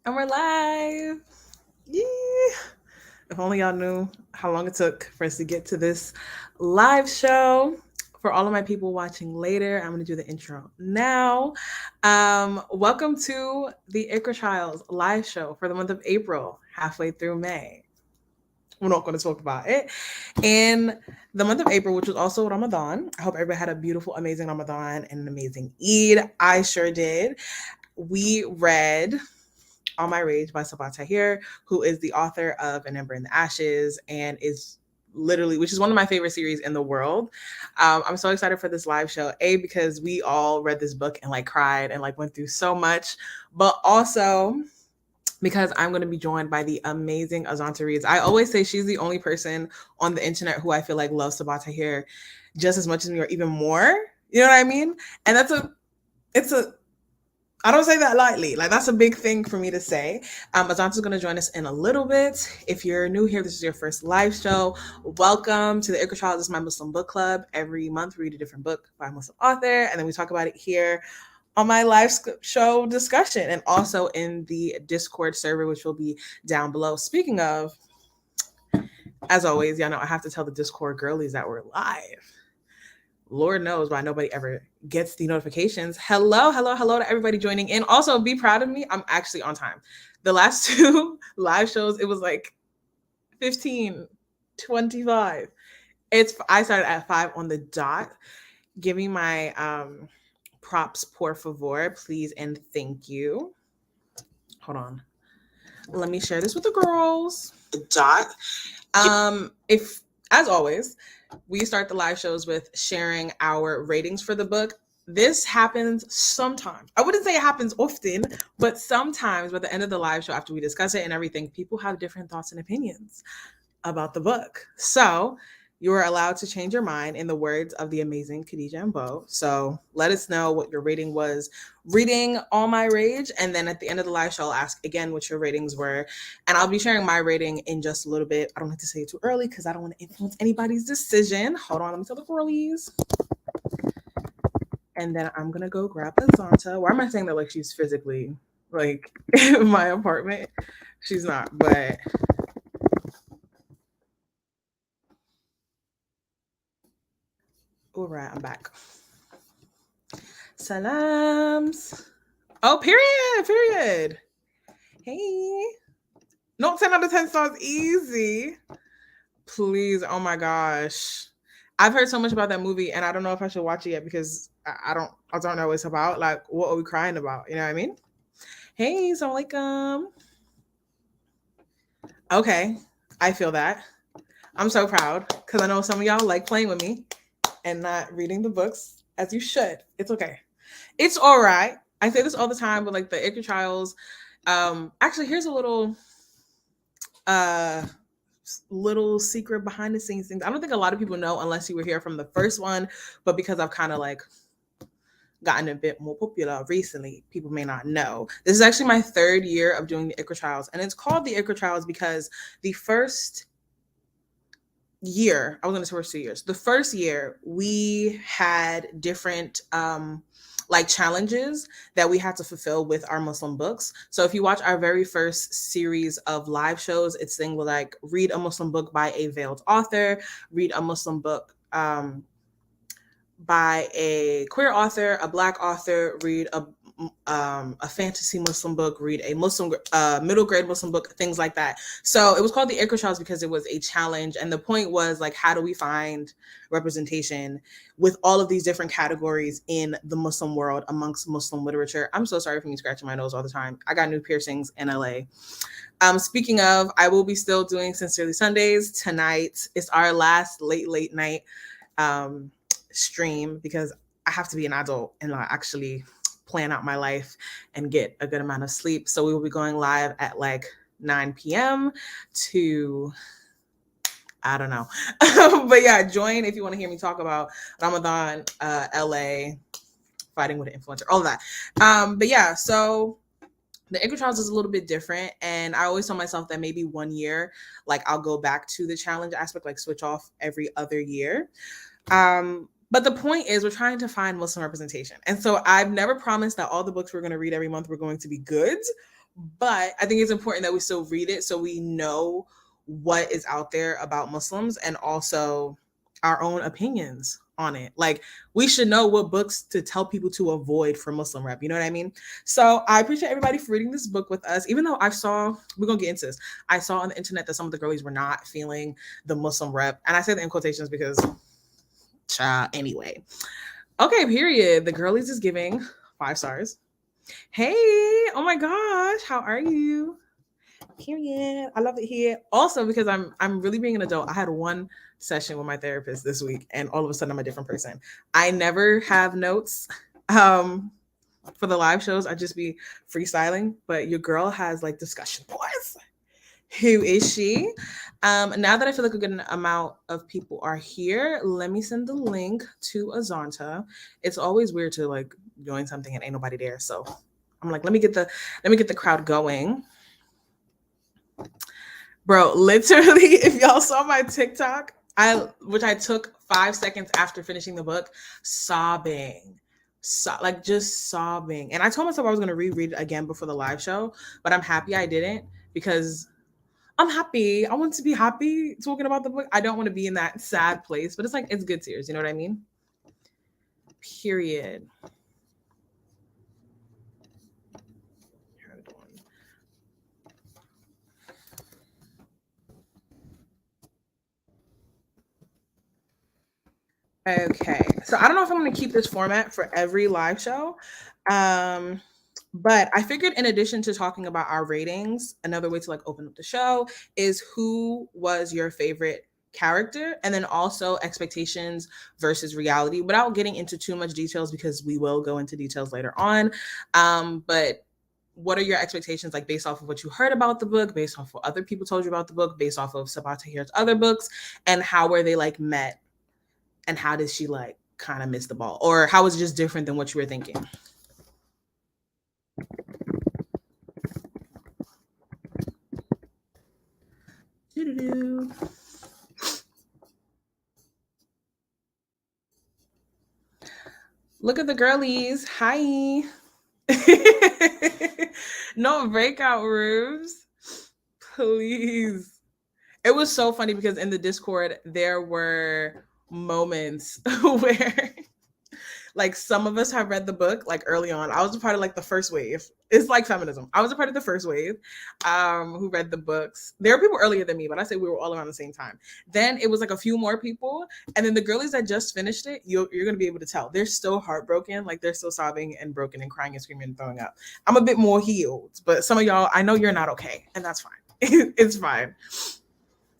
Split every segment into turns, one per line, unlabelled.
And we're live. Yeah. If only y'all knew how long it took for us to get to this live show. For all of my people watching later, I'm going to do the intro now. Welcome to the Iqra Trials live show for the month of April, halfway through May. We're not going to talk about it. In the month of April, which was also Ramadan, I hope everybody had a beautiful, amazing Ramadan and an amazing Eid. I sure did. We read All My Rage by Sabaa Tahir, who is the author of An Ember in the Ashes and is literally, which is one of my favorite series in the world. I'm so excited for this live show, because we all read this book and like cried and like went through so much, but also because I'm going to be joined by the amazing AzantaReads. I always say she's the only person on the internet who I feel like loves Sabaa Tahir just as much as me or even more. You know what I mean? And I don't say that lightly. Like, that's a big thing for me to say. Azanta's going to join us in a little bit. If you're new here, this is your first live show. Welcome to the Iqra Trials. This is my Muslim book club. Every month, we read a different book by a Muslim author, and then we talk about it here on my live show discussion and also in the Discord server, which will be down below. Speaking of, as always, y'all know I have to tell the Discord girlies that we're live. Lord knows why nobody ever gets the notifications. Hello to everybody joining in. Also, be proud of me. I'm actually on time. The last two live shows, it was like 15:25. I started at 5 on the dot. Give me my props, por favor, please, and thank you. Hold on. Let me share this with the girls. Dot. If, as always, we start the live shows with sharing our ratings for the book. This happens sometimes. I wouldn't say it happens often, but sometimes by the end of the live show, after we discuss it and everything, people have different thoughts and opinions about the book. So you are allowed to change your mind, in the words of the amazing Khadija and Bo. So let us know what your rating was reading All My Rage. And then at the end of the live show, I'll ask again what your ratings were. And I'll be sharing my rating in just a little bit. I don't like to say it too early because I don't want to influence anybody's decision. Hold on, let me tell the girlies. And then I'm going to go grab Azanta. Why am I saying that like she's physically like in my apartment? She's not, but... All right, I'm back. Salams. Oh, period. Hey. Not 10 out of 10 stars easy. Please, oh my gosh. I've heard so much about that movie, and I don't know if I should watch it yet because I don't know what it's about. Like, what are we crying about? You know what I mean? Hey, assalamualaikum. Okay, I feel that. I'm so proud because I know some of y'all like playing with me and not reading the books as you should. It's okay. It's all right. I say this all the time, but like the Iqra Trials. Actually, here's a little secret behind the scenes things. I don't think a lot of people know unless you were here from the first one, but because I've kind of like gotten a bit more popular recently, people may not know. This is actually my 3rd year of doing the Iqra Trials, and it's called the Iqra Trials because the first year, I was in the first 2 years. The first year, we had different like challenges that we had to fulfill with our Muslim books. So if you watch our very first series of live shows, it's things like read a Muslim book by a veiled author, read a Muslim book by a queer author, a Black author, read a fantasy Muslim book, read a Muslim middle grade Muslim book, things like that. So it was called the Iqra Trials because it was a challenge, and the point was like, how do we find representation with all of these different categories in the Muslim world amongst Muslim literature? I'm so sorry for me scratching my nose all the time. I got new piercings in LA. Speaking of, I will be still doing Sincerely Sundays tonight. It's our last late night stream because I have to be an adult and actually plan out my life and get a good amount of sleep. So we will be going live at like 9 p.m. to, I don't know. But yeah, join if you want to hear me talk about Ramadan, LA, fighting with an influencer, all of that. But yeah, so the Iqra Trials is a little bit different. And I always tell myself that maybe 1 year, like I'll go back to the challenge aspect, like switch off every other year. But the point is, we're trying to find Muslim representation. And so I've never promised that all the books we're going to read every month were going to be good, but I think it's important that we still read it so we know what is out there about Muslims and also our own opinions on it. Like, we should know what books to tell people to avoid for Muslim rep. You know what I mean? So I appreciate everybody for reading this book with us. Even though we're gonna get into this. I saw on the internet that some of the girlies were not feeling the Muslim rep, and I say that in quotations because, anyway. Okay, period. The girlies is giving 5 stars. Hey, oh my gosh, how are you? Period. I love it here. Also, because I'm really being an adult. I had one session with my therapist this week, and all of a sudden I'm a different person. I never have notes for the live shows. I just be freestyling, but your girl has like discussion boards. Who is she? Now that I feel like a good amount of people are here, let me send the link to Azanta. It's always weird to like join something and ain't nobody there, so I'm like, let me get the crowd going. Bro, literally, if y'all saw my TikTok, which I took 5 seconds after finishing the book, sobbing. Just sobbing. And I told myself I was going to reread it again before the live show, but I'm happy I didn't because I'm happy. I want to be happy talking about the book. I don't want to be in that sad place, but it's like, it's good tears. You know what I mean? Period. Okay, so I don't know if I'm going to keep this format for every live show, but I figured in addition to talking about our ratings, another way to like open up the show is who was your favorite character, and then also expectations versus reality, without getting into too much details because we will go into details later on. But what are your expectations, like based off of what you heard about the book, based off what other people told you about the book, based off of Sabaa Tahir's other books, and how were they like met? And how did she like kind of miss the ball? Or how was it just different than what you were thinking? Look at the girlies. Hi. No breakout rooms. Please. It was so funny because in the Discord, there were moments where like some of us have read the book like early on. I was a part of like the first wave. It's like feminism. I was a part of the first wave who read the books. There were people earlier than me, but I say we were all around the same time. Then it was like a few more people. And then the girlies that just finished it, you're going to be able to tell. They're still heartbroken. Like they're still sobbing and broken and crying and screaming and throwing up. I'm a bit more healed, but some of y'all, I know you're not okay. And that's fine. It's fine.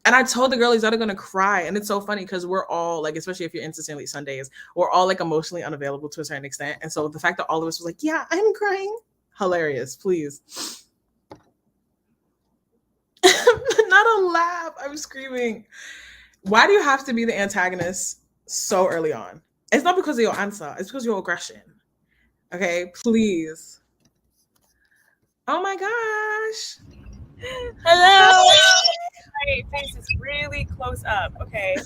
And I told the girlies that are gonna cry, and it's so funny because we're all like, especially if you're into Sincerely Sundays, we're all like emotionally unavailable to a certain extent. And so the fact that all of us was like, "Yeah, I'm crying," hilarious. Please, not a laugh. I'm screaming. Why do you have to be the antagonist so early on? It's not because of your answer. It's because of your aggression. Okay, please. Oh my gosh.
Hello. My face is really close up. Okay.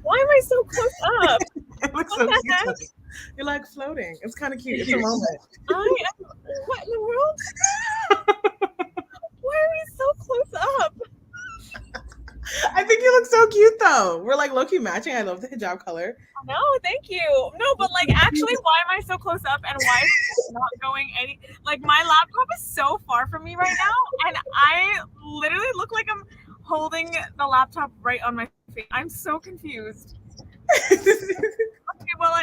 Why am I so close up?
It looks so cute. You're like floating. It's kind of cute. It's a moment.
I am. What in the world? Why are we so close up?
I think you look so cute though. We're like low-key matching. I love the hijab color.
No, thank you. No, but like actually, why am I so close up and why is it not going any? Like my laptop is so far from me right now, and I literally look like I'm holding the laptop right on my face. I'm so confused. Okay, well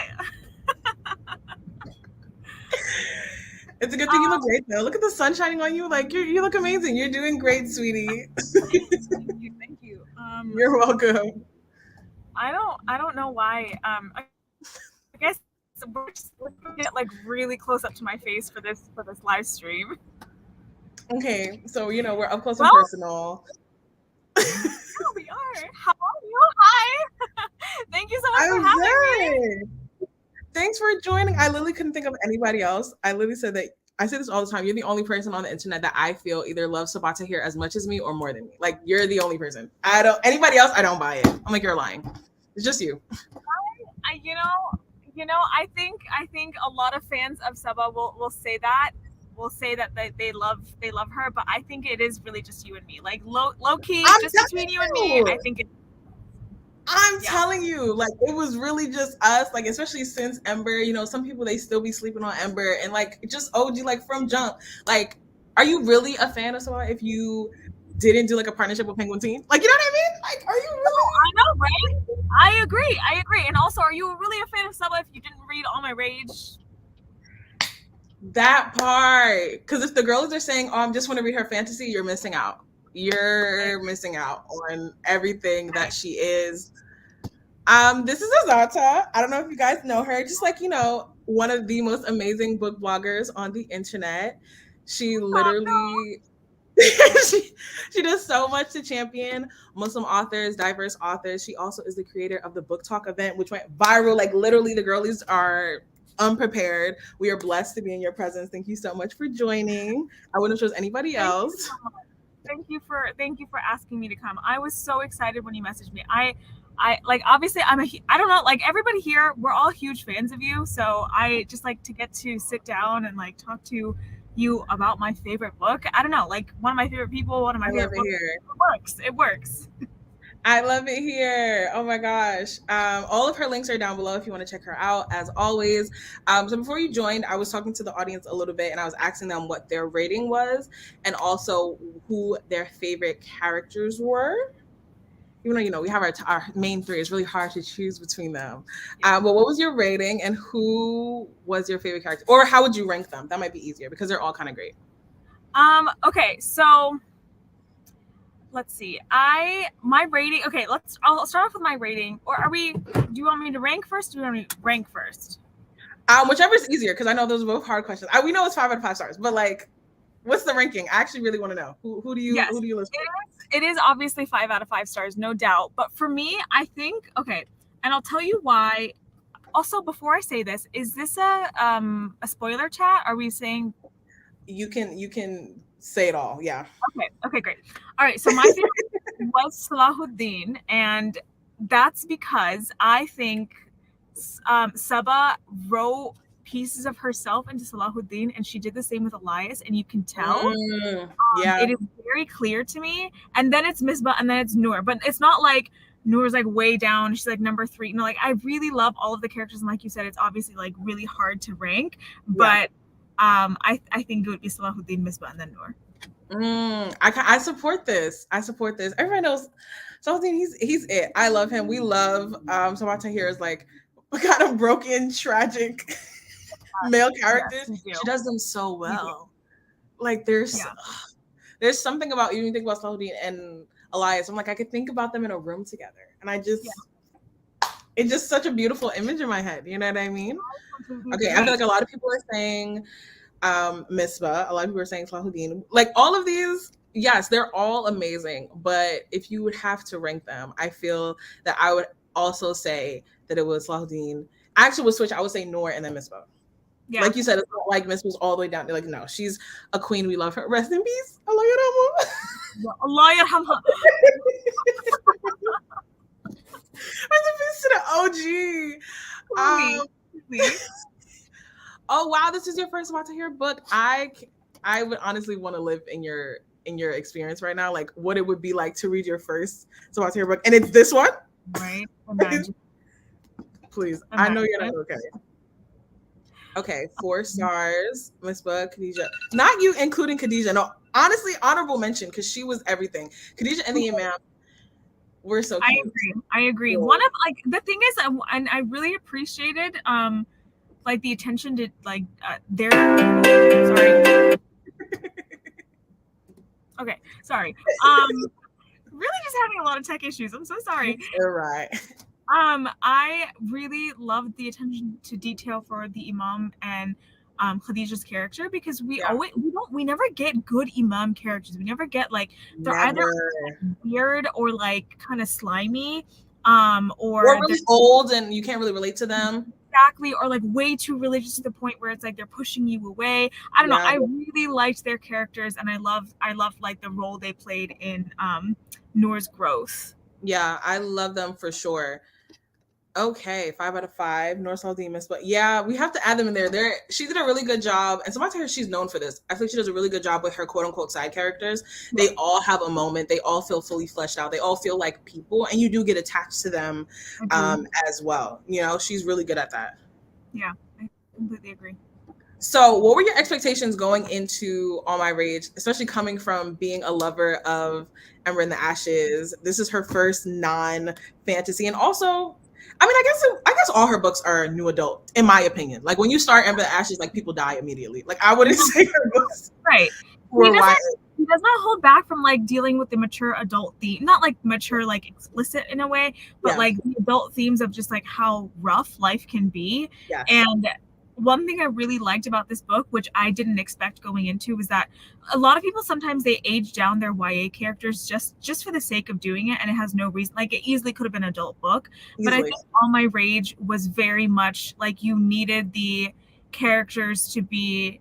It's a good thing you look great though. Look at the sun shining on you. Like you look amazing. You're doing great, sweetie.
Thank you.
You're welcome.
I don't know why. I guess we're just looking at like really close up to my face for this live stream.
Okay, so we're up close and personal.
Yeah, we are. How are you? Hi. Thank you so much for having me.
Thanks for joining. I literally couldn't think of anybody else. I literally said that. I say this all the time. You're the only person on the internet that I feel either loves Sabaa Tahir as much as me or more than me. Like you're the only person. Anybody else, I don't buy it. I'm like, you're lying. It's just you.
I think a lot of fans of Sabaa will say that will say that they love her, but I think it is really just you and me. Like low key,
I'm
just
telling
between you and me. I think
I'm telling you, like, it was really just us, like, especially since Ember, you know, some people, they still be sleeping on Ember, and, like, just OG, like, from jump. Like, are you really a fan of Sabaa if you didn't do, like, a partnership with Penguin Teen? Like, you know what I mean? Like, are you really?
I know, right? I agree. And also, are you really a fan of Sabaa if you didn't read All My Rage?
That part. Because if the girls are saying, oh, I just want to read her fantasy, you're missing out. You're missing out on everything that she is. This is Azanta. I don't know if you guys know her. Just like, you know, one of the most amazing book bloggers on the internet. She literally she does so much to champion Muslim authors, diverse authors. She also is the creator of the Book Talk event, which went viral. Like, literally, the girlies are unprepared. We are blessed to be in your presence. Thank you so much for joining. I wouldn't choose anybody else.
Thank you for asking me to come. I was so excited when you messaged me. I like, obviously I don't know, like, everybody here, we're all huge fans of you, so I just like to get to sit down and like talk to you about my favorite book. I don't know, like, one of my favorite people, one of my favorite books. It works.
I love it here. Oh my gosh. All of her links are down below if you want to check her out, as always. So before you joined, I was talking to the audience a little bit, and I was asking them what their rating was and also who their favorite characters were. Even though, you know, we have our main three, it's really hard to choose between them. But what was your rating, and who was your favorite character? Or how would you rank them? That might be easier because they're all kind of great.
Okay, so let's see. My rating. Okay, I'll start off with my rating. Or do you want me to rank first? Or do you want me to rank first?
Whichever is easier, because I know those are both hard questions. We know it's 5 out of 5 stars, but like, what's the ranking? I actually really want to know. Who do you listen to?
It is obviously 5 out of 5 stars, no doubt. But for me, I think, okay, and I'll tell you why. Also, before I say this, is this a spoiler chat? Are we saying?
You can say it all. Yeah.
Okay, great. All right. So my favorite was Salahuddin, and that's because I think Sabaa wrote pieces of herself into Salahuddin, and she did the same with Elias, and you can tell. It is very clear to me. And then it's Misbah, and then it's Noor, but it's not like Noor's like way down, she's like number 3. No, like, I really love all of the characters, and like you said, it's obviously like really hard to rank, but I think it would be Salahuddin, Misbah, and then Noor.
I support this. Everybody knows Salahuddin. He's it. I love him. We love Sabaa Tahir is like kind of broken, tragic male characters. She does them so well. Like, there's something about, you think about Salahuddin and Elias, I'm like, I could think about them in a room together, and it's just such a beautiful image in my head. You know what I mean? Okay, I feel like a lot of people are saying Misbah. A lot of people are saying Salahuddin. Like, all of these, yes, they're all amazing, but if you would have to rank them, I feel that I would also say that it was Salahuddin. I actually would switch. I would say Noor and then Misbah. Yeah. Like you said, it's not like Misbah's all the way down. Like, no, she's a queen. We love her. Rest in peace. Allah yarhamha.
Allah yarhamha.
Rest in peace to the OG. Oh wow, this is your first Sabaa Tahir book. I would honestly want to live in your experience right now. Like, what it would be like to read your first Sabaa Tahir book, and it's this one.
Right.
Please, I know you're not okay. Okay, 4 stars. Misbah, Khadija. Not you including Khadija. No, honestly, honorable mention, because she was everything. Khadija and the Imam were so cute.
I agree. Yeah. One of, like, the thing is, and I really appreciated like the attention to like their sorry. Okay, sorry. Really just having a lot of tech issues. I'm so sorry.
You're right.
I really loved the attention to detail for the Imam and Khadija's character, because we never get good Imam characters. We never get, like, they're either weird or like kind of slimy, or
really old and you can't really relate to them.
Exactly, or like way too religious to the point where it's like they're pushing you away. I don't know. I really liked their characters, and I loved like the role they played in Noor's growth.
Yeah, I love them for sure. Okay, 5 out of 5. North South Demas, but yeah, we have to add them in there. She did a really good job, and Sabaa Tahir, she's known for this. I think she does a really good job with her quote unquote side characters. They all have a moment. They all feel fully fleshed out. They all feel like people, and you do get attached to them as well. You know, she's really good at that.
Yeah, I completely agree.
So, what were your expectations going into All My Rage, especially coming from being a lover of Ember in the Ashes? This is her first non-fantasy, and also, I mean, I guess all her books are new adult, in my opinion. Like when you start Ember in the Ashes, like people die immediately. Like I wouldn't say her books
right. He does not hold back from like dealing with the mature adult theme, not like mature, like explicit in a way, but like the adult themes of just like how rough life can be.
Yes.
And one thing I really liked about this book, which I didn't expect going into, was that a lot of people sometimes they age down their YA characters just for the sake of doing it, and it has no reason. Like it easily could have been an adult book, but I think All My Rage was very much like you needed the characters to be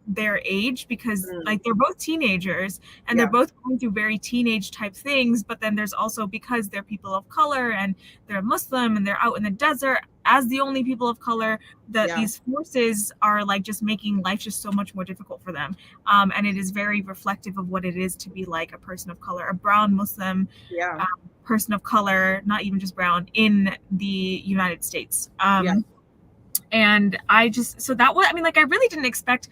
their age, because like they're both teenagers and they're both going through very teenage type things, but then there's also, because they're people of color and they're Muslim and they're out in the desert as the only people of color, that these forces are like just making life just so much more difficult for them, and it is very reflective of what it is to be like a person of color, a brown Muslim person of color, not even just brown, in the United States. And I just, so that was, I mean, like I really didn't expect,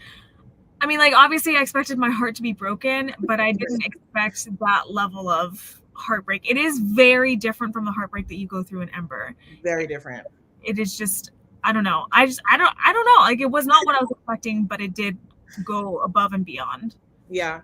I mean, like, obviously I expected my heart to be broken, but I didn't expect that level of heartbreak. It is very different from the heartbreak that you go through in Ember.
Very different.
It is just, I don't know. I don't know. Like, it was not what I was expecting, but it did go above and beyond.
Yeah.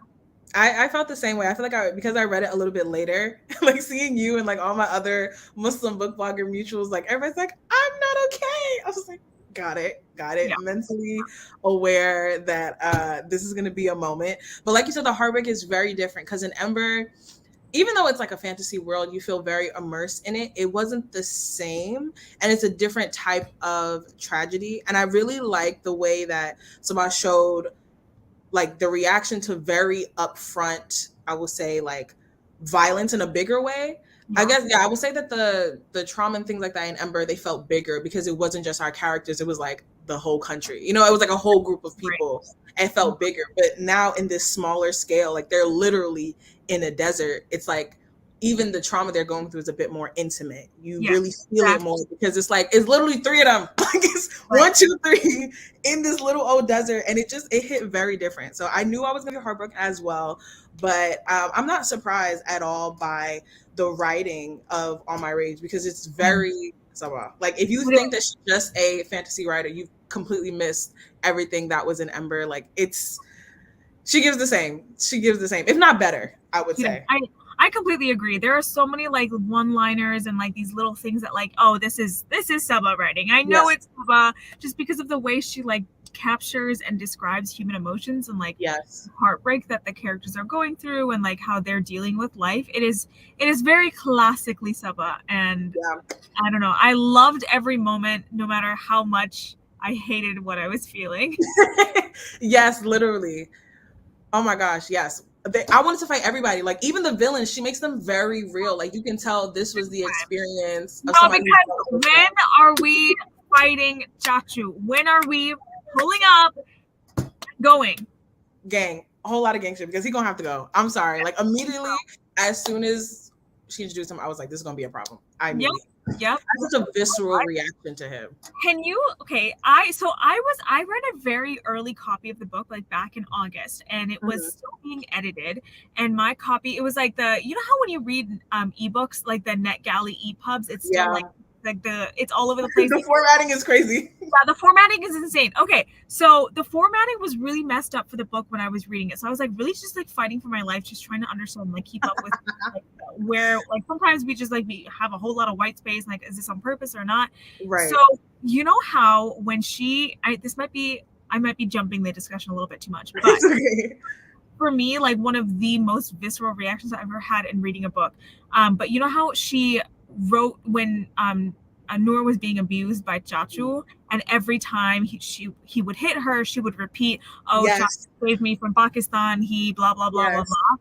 I felt the same way. I feel like because I read it a little bit later, like seeing you and like all my other Muslim book blogger mutuals, like everybody's like, I'm not okay. I was like, got it. Yeah. Mentally aware that this is going to be a moment. But like you said, the heartbreak is very different, because in Ember, even though it's like a fantasy world, you feel very immersed in it. It wasn't the same, and it's a different type of tragedy. And I really like the way that Sabaa showed like the reaction to very upfront, I will say, like violence in a bigger way. I guess, I would say that the trauma and things like that in Ember, they felt bigger because it wasn't just our characters. It was like the whole country. You know, it was like a whole group of people, and it felt bigger. But now in this smaller scale, like they're literally in a desert. It's like even the trauma they're going through is a bit more intimate. You really feel it more, because it's like, it's literally 3 of them. Like it's 1, 2, 3 in this little old desert. And it hit very different. So I knew I was going to be heartbroken as well. But I'm not surprised at all by the writing of All My Rage, because it's very Sabaa. Like if you think that she's just a fantasy writer, you've completely missed everything that was in Ember. Like she gives the same, if not better, I would say.
I completely agree. There are so many like one-liners and like these little things that like, oh, this is Sabaa writing. I know it's Sabaa, just because of the way she like captures and describes human emotions and like heartbreak that the characters are going through, and like how they're dealing with life. It is very classically Sabaa, and I don't know, I loved every moment, no matter how much I hated what I was feeling.
Yes, literally. Oh my gosh, yes. I wanted to fight everybody, like even the villains. She makes them very real. Like you can tell this was the experience of somebody.
Because when are we fighting Chachu? When are we pulling up, going?
Gang, a whole lot of gang shit, because he's gonna have to go. I'm sorry. Like immediately, as soon as she introduced him, I was like, this is gonna be a problem.
Yep.
That's such a visceral reaction to him.
I read a very early copy of the book, like back in August, and it was still being edited. And my copy, it was like you know how when you read ebooks, like the NetGalley EPUBs, it's still like it's all over the place.
The formatting is crazy.
Yeah, the formatting is insane. Okay, so the formatting was really messed up for the book when I was reading it. So I was like really just like fighting for my life, just trying to understand, like keep up with like, where like sometimes we just like we have a whole lot of white space, like is this on purpose or not?
Right.
So you know how when I might be jumping the discussion a little bit too much, but for me, like one of the most visceral reactions I've ever had in reading a book. But you know how she wrote when Noor was being abused by Chachu, and every time he would hit her, she would repeat, "Oh, Chachu saved me from Pakistan. He blah blah blah blah blah."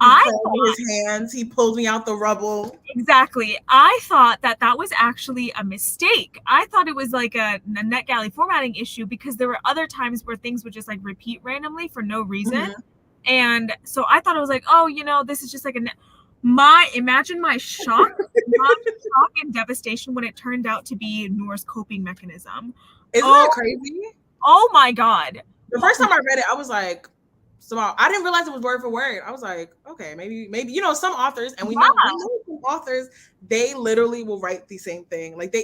His hands. He pulled me out the rubble.
Exactly. I thought that was actually a mistake. I thought it was like a NetGalley formatting issue because there were other times where things would just like repeat randomly for no reason. Mm-hmm. And so I thought it was like, oh, this is just like imagine my shock and devastation when it turned out to be Noor's coping mechanism.
Isn't that crazy?
Oh my God.
The first time I read it, I was like, I didn't realize it was word for word. I was like, okay, maybe, some authors, and we know some authors, they literally will write the same thing. Like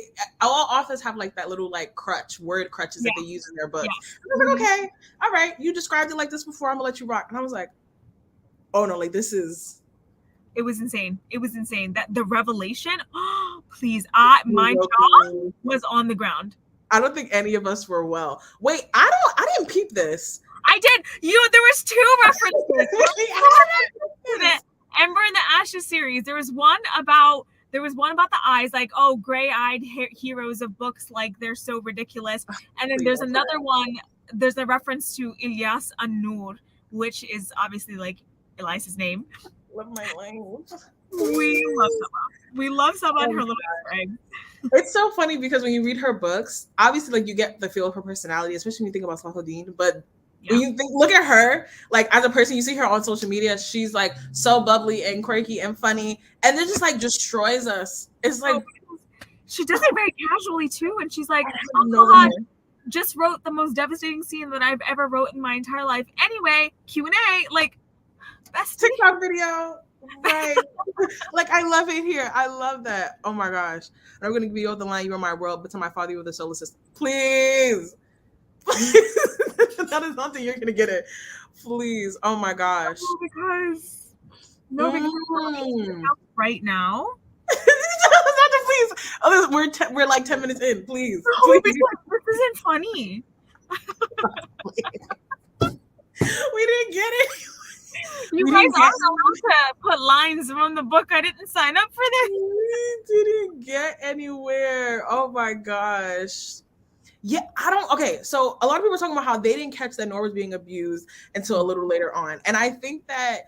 all authors have like that little like word crutches that they use in their books. Yeah. I was like, okay, all right, you described it like this before, I'm gonna let you rock. And I was like, oh no, like this is.
It was insane. It was insane. That the revelation. Oh, please, my jaw was on the ground.
I don't think any of us were well. Wait, I didn't peep this.
I did. There was two references. The Ember and the Ashes series. There was one about the eyes, like, oh, gray-eyed heroes of books, like they're so ridiculous. And then there's another one. There's a reference to Ilyas and Noor, which is obviously like Elias's name.
Love my language.
We love Sabaa. We love Sabaa and her little egg.
It's so funny because when you read her books, obviously, like you get the feel of her personality, especially when you think about Salahuddin. But when you look at her, like as a person, you see her on social media, she's like so bubbly and quirky and funny, and then just like destroys us. It's like
she does it very casually too, and she's like, "Oh God, just wrote the most devastating scene that I've ever wrote in my entire life." Anyway, Q&A, like best
TikTok video. Right. Like I love it here. I love that. Oh my gosh. I'm gonna be on the line, you are my world, but to my father you were the solar system. Please. That is something you're gonna get it. Please. Oh my gosh.
Because right now.
Please. We're like 10 minutes in. Please.
Please. This isn't funny.
We didn't get it.
You guys aren't allowed to put lines from the book. I didn't sign up for this.
We didn't get anywhere. Oh my gosh. Yeah, okay, so a lot of people are talking about how they didn't catch that Noor was being abused until a little later on. And I think that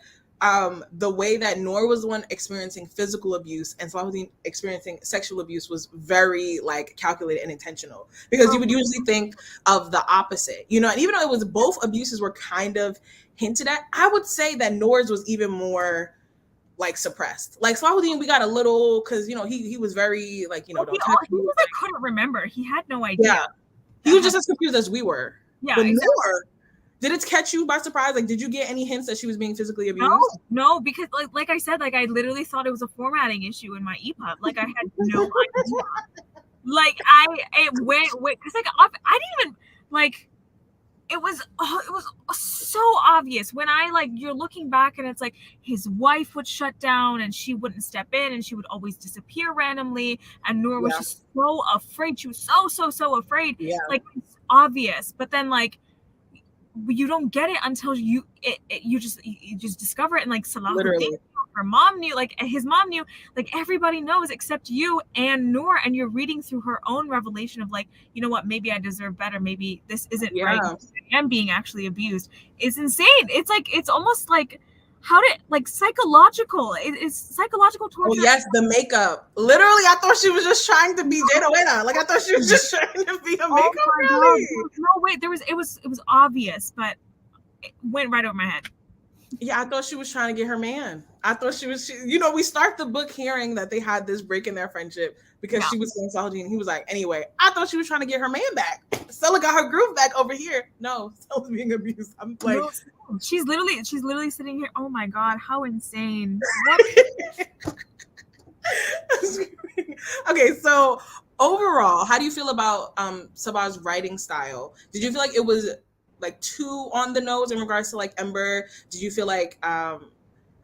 the way that Noor was the one experiencing physical abuse and Salahuddin experiencing sexual abuse was very like calculated and intentional, because you would usually think of the opposite, and even though it was both abuses were kind of hinted at, I would say that Noor's was even more like suppressed. Like Salahuddin, we got a little, because he was very like don't touch me.
He couldn't remember. He had no idea.
Yeah, he was just as confused as we were.
Yeah,
but exactly. Noor, did it catch you by surprise? Like, did you get any hints that she was being physically abused?
No, because like I said, like I literally thought it was a formatting issue in my EPUB. Like I had no idea. Like it went because like I didn't even like. It was so obvious when you're looking back and it's like his wife would shut down and she wouldn't step in and she would always disappear randomly, and Noor was just so afraid. She was so afraid. Yeah. Like it's obvious, but then like you don't get it until you just discover it, and like Salahuddin, her mom knew, like his mom knew, like everybody knows except you and Noor, and you're reading through her own revelation of like, you know what, maybe I deserve better, maybe this isn't right, I am being actually abused. It's insane. It's like, it's almost like psychological. It's psychological torture.
Oh yes, the makeup. Literally, I thought she was just trying to be Jada Wena. Like I thought she was just trying to be a makeup. Really?
No, wait. It was obvious, but it went right over my head.
Yeah, I thought she was trying to get her man. I thought she was. We start the book hearing that they had this break in their friendship because she was saying Salahuddin, and he was like, anyway, I thought she was trying to get her man back. Stella got her groove back over here. No, Stella's being abused. I'm like,
no, she's literally sitting here. Oh my God, how insane!
Okay, so overall, how do you feel about Sabaa's writing style? Did you feel like it was like too on the nose in regards to like Ember? Did you feel like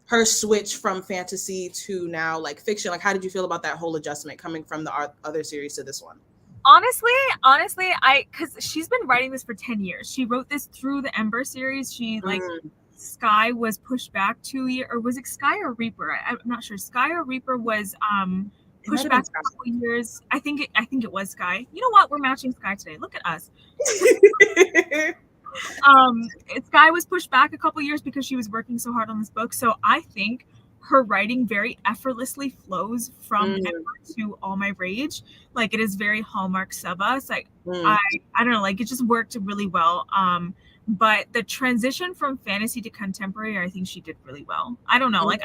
her switch from fantasy to now like fiction? Like, how did you feel about that whole adjustment coming from the other series to this one?
Honestly, because she's been writing this for 10 years. She wrote this through the Ember series. She Sky was pushed back 2 years, or was it Sky or Reaper? I'm not sure. Sky or Reaper was pushed back a couple years. I think it was Sky. You know what? We're matching Sky today. Look at us. Sky was pushed back a couple years because she was working so hard on this book. So I think her writing very effortlessly flows from Ember to All My Rage. Like, it is very Hallmark Sabaa. It's like, I don't know, like, it just worked really well. But the transition from fantasy to contemporary, I think she did really well. I don't know, like,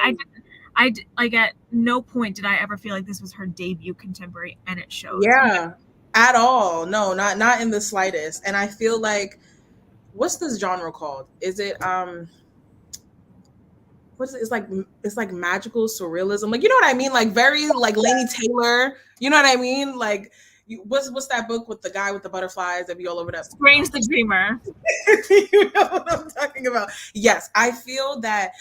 like, at no point did I ever feel like this was her debut contemporary, and it shows.
Yeah, at all. No, not in the slightest. And I feel like, what's this genre called? Is it what is it? It's like magical surrealism. Like, you know what I mean? Like, very like Laini Taylor. You know what I mean? Like, what's that book with the guy with the butterflies that be all over that?
Strange the Dreamer.
You know what I'm talking about? Yes, I feel that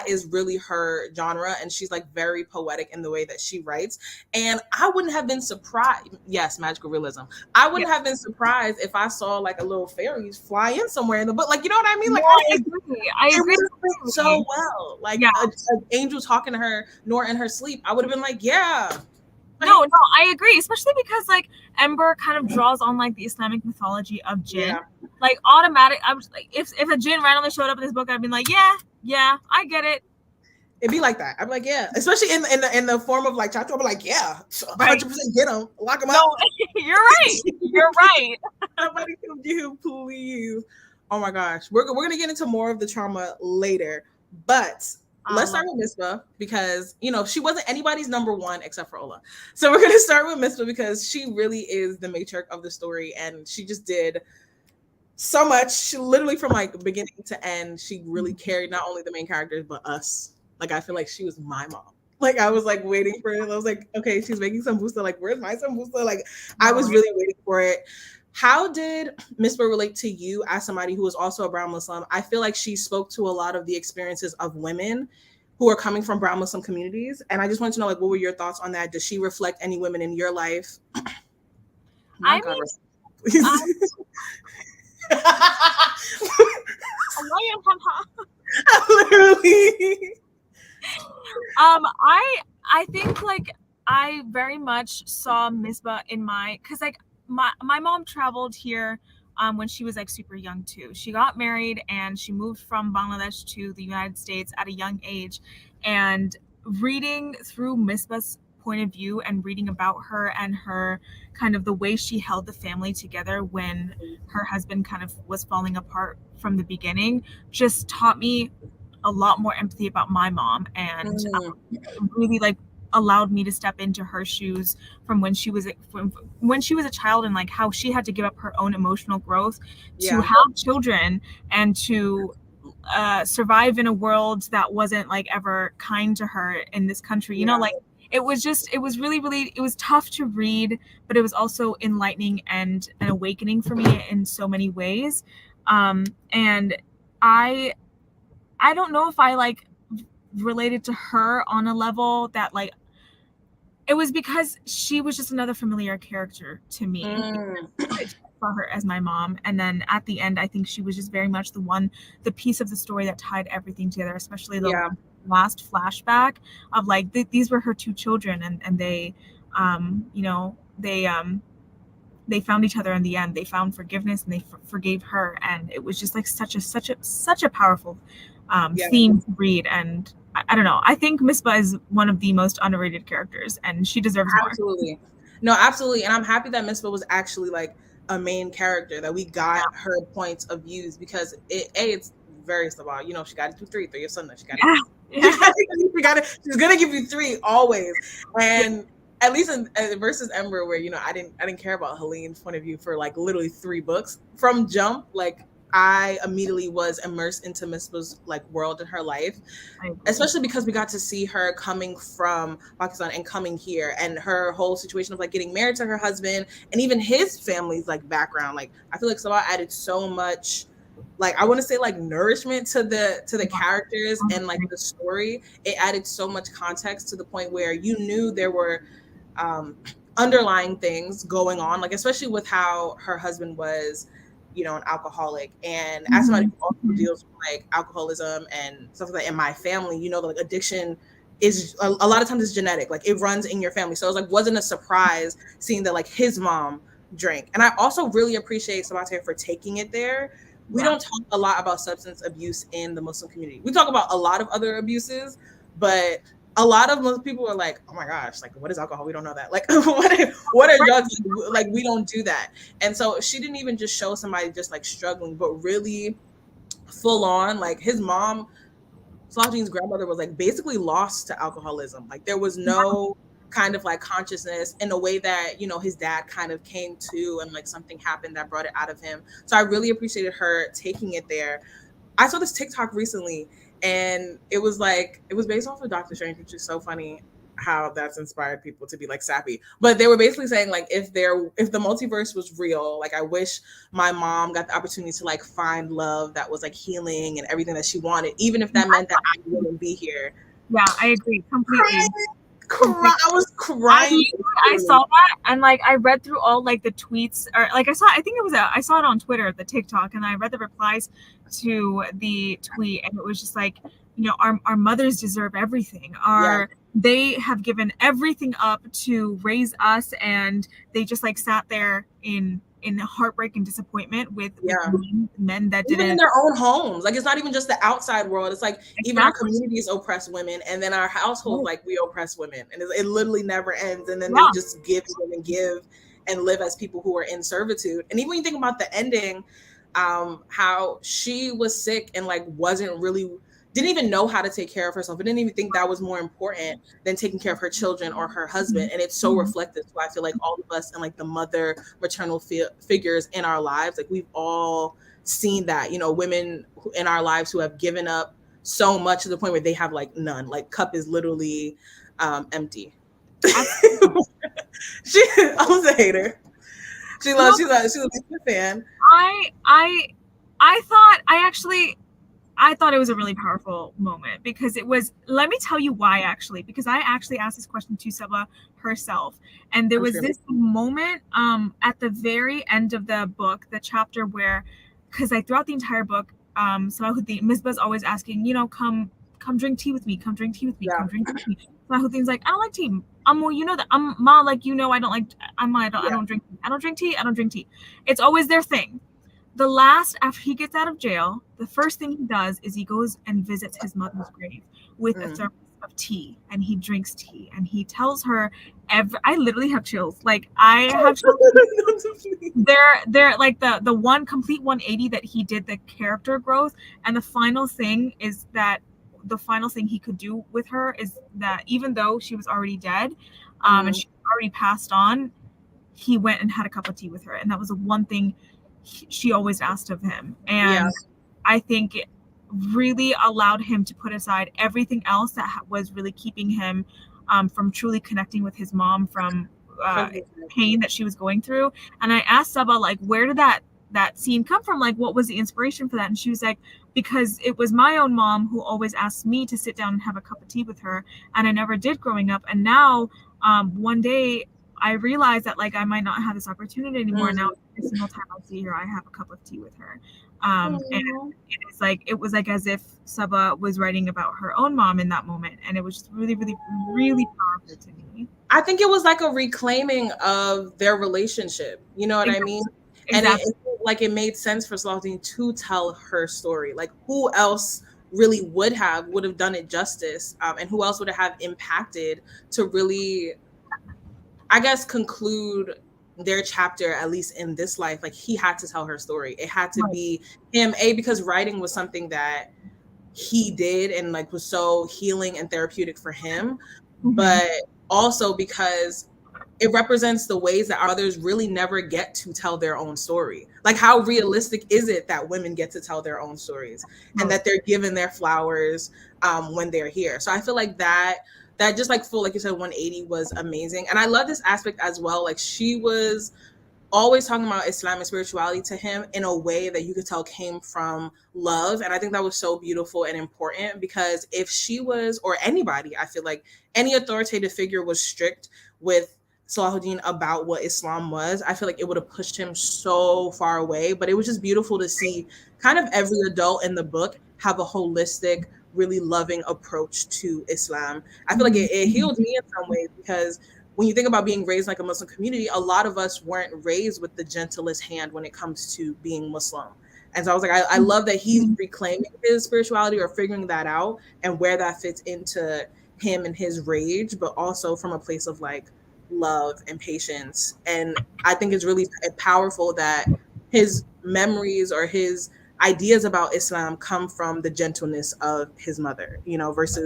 is really her genre, and she's like very poetic in the way that she writes. And I wouldn't have been surprised. Yes, magical realism. I wouldn't have been surprised if I saw like a little fairies fly in somewhere in the book. Like, you know what I mean? Like,
I agree.
It would have been so well. Like, an angel talking to her, nor in her sleep. I would have been like, yeah.
No, I agree, especially because like Ember kind of draws on like the Islamic mythology of jinn. Yeah. Like, automatic. I was like, if a jinn randomly showed up in this book, I'd be like, yeah, I get it.
It'd be like that. I'd be like, yeah, especially in the form of like Chacho. I'd be like, yeah, 100% get him, lock him up.
No, you're right. You're right.
Nobody can do, please. Oh my gosh, we're gonna get into more of the trauma later, but. Let's start with Misbah, because, you know, she wasn't anybody's number one except for Ola. So we're going to start with Misbah because she really is the matriarch of the story, and she just did so much. She literally, from like beginning to end, she really carried not only the main characters but us. Like, I feel like she was my mom. Like, I was like waiting for it. I was like, okay, she's making sambusa. Like, where's my sambusa? Like, I was really waiting for it. How did Misbah relate to you as somebody who is also a brown Muslim? I feel like she spoke to a lot of the experiences of women who are coming from brown Muslim communities. And I just wanted to know, like, what were your thoughts on that? Does she reflect any women in your life?
Literally. I think like I very much saw Misbah in because like my mom traveled here when she was like super young too. She got married and she moved from Bangladesh to the United States at a young age, and reading through Misbah's point of view and reading about her and her kind of the way she held the family together when her husband kind of was falling apart from the beginning just taught me a lot more empathy about my mom, and really like allowed me to step into her shoes from when she was a child, and like how she had to give up her own emotional growth to have children and to survive in a world that wasn't like ever kind to her in this country. You know, like it was really, it was tough to read, but it was also enlightening and an awakening for me in so many ways. And I don't know if I like related to her on a level that like, it was because she was just another familiar character to me. I saw her as my mom, and then at the end I think she was just very much the piece of the story that tied everything together, especially the last flashback of like these were her two children, and they they found each other in the end. They found forgiveness and they forgave her, and it was just like such a powerful theme to read. And I don't know. I think Misbah is one of the most underrated characters, and she deserves more.
Absolutely. No, absolutely. And I'm happy that Misbah was actually like a main character, that we got her points of views, because it's very Sabaa. You know, she got to do three your son. She got to. She's gonna give you three always. And at least in versus Ember, where, you know, I didn't care about Helene's point of view for like literally 3 books from jump. Like, I immediately was immersed into Misbah's like world in her life, especially because we got to see her coming from Pakistan and coming here, and her whole situation of like getting married to her husband, and even his family's like background. Like, I feel like Sabaa added so much, like, I want to say like nourishment to the characters and like the story. It added so much context to the point where you knew there were underlying things going on, like especially with how her husband was, you know, an alcoholic. And as somebody who also deals with like alcoholism and stuff like that in my family, you know, like addiction is a lot of times it's genetic, like it runs in your family. So it was like, wasn't a surprise seeing that like his mom drank. And I also really appreciate Sabaa Tahir for taking it there, we don't talk a lot about substance abuse in the Muslim community. We talk about a lot of other abuses, but a lot of most people are like, oh my gosh, like what is alcohol? We don't know that. Like what are drugs? Like we don't do that. And so she didn't even just show somebody just like struggling, but really full on. Like his mom, Salahuddin's grandmother, was like basically lost to alcoholism. Like there was no kind of like consciousness in a way that, you know, his dad kind of came to, and like something happened that brought it out of him. So I really appreciated her taking it there. I saw this TikTok recently, and it was based off of Doctor Strange, which is so funny how that's inspired people to be like sappy. But they were basically saying like if the multiverse was real, like I wish my mom got the opportunity to like find love that was like healing and everything that she wanted, even if that meant that I wouldn't be here.
Yeah, I agree completely.
I was crying.
I saw that, and like I read through all like the tweets, or like I saw it on Twitter, the TikTok, and I read the replies to the tweet, and it was just like, you know, our mothers deserve everything. They have given everything up to raise us, and they just like sat there in heartbreak and disappointment with men that didn't,
even in their own homes. Like it's not even just the outside world. It's like even our communities oppress women, and then our households, like we oppress women, and it literally never ends. And then they just give and live as people who are in servitude. And even when you think about the ending, how she was sick and like didn't even know how to take care of herself. I didn't even think that was more important than taking care of her children or her husband. And it's so reflective. So I feel like all of us and like the maternal figures in our lives, like we've all seen that, you know, women in our lives who have given up so much to the point where they have like none, like cup is literally empty. I was a hater. She was a fan.
I thought it was a really powerful moment, because it was, let me tell you why, actually, because I actually asked this question to Sabaa herself. And there was this moment at the very end of the book, the chapter where, because throughout the entire book, Salahuddin, Misbah's always asking, you know, come drink tea with me, come drink tea with me, come drink tea with me. Salahuddin's like, I don't like tea. Well, you know that. Ma, like, you know, I don't drink tea. I don't drink tea. It's always their thing. After he gets out of jail, the first thing he does is he goes and visits his mother's grave with a thermos of tea, and he drinks tea, and he tells her I literally have chills. Like I have chills. They're like the one complete 180 that he did, the character growth. And the final thing he could do with her is that even though she was already dead, and she already passed on, he went and had a cup of tea with her. And that was the one thing she always asked of him. And I think it really allowed him to put aside everything else that was really keeping him from truly connecting with his mom, from pain that she was going through. And I asked Sabaa, like, where did that scene come from? Like, what was the inspiration for that? And she was like, because it was my own mom who always asked me to sit down and have a cup of tea with her, and I never did growing up. And now one day I realized that like I might not have this opportunity anymore. Now every single time I see her, I have a cup of tea with her. And it was like as if Sabaa was writing about her own mom in that moment. And it was just really, really, really powerful to me.
I think it was like a reclaiming of their relationship. You know what I mean? Exactly. And it made sense for Salahuddin to tell her story. Like who else really would have done it justice? And who else would have impacted to really, I guess, conclude their chapter, at least in this life? Like he had to tell her story. It had to be him, because writing was something that he did and like was so healing and therapeutic for him, but also because it represents the ways that our mothers really never get to tell their own story. Like how realistic is it that women get to tell their own stories and that they're given their flowers when they're here? So I feel like that just like full, like you said, 180 was amazing. And I love this aspect as well. Like she was always talking about Islam and spirituality to him in a way that you could tell came from love. And I think that was so beautiful and important, because if she was, or anybody, I feel like any authoritative figure was strict with Salahuddin about what Islam was, I feel like it would have pushed him so far away. But it was just beautiful to see kind of every adult in the book have a holistic, really loving approach to Islam. I feel like it healed me in some ways, because when you think about being raised like a Muslim community, a lot of us weren't raised with the gentlest hand when it comes to being Muslim. And so I was like, I love that he's reclaiming his spirituality or figuring that out and where that fits into him and his rage, but also from a place of like love and patience. And I think it's really powerful that his memories or his ideas about Islam come from the gentleness of his mother, you know, versus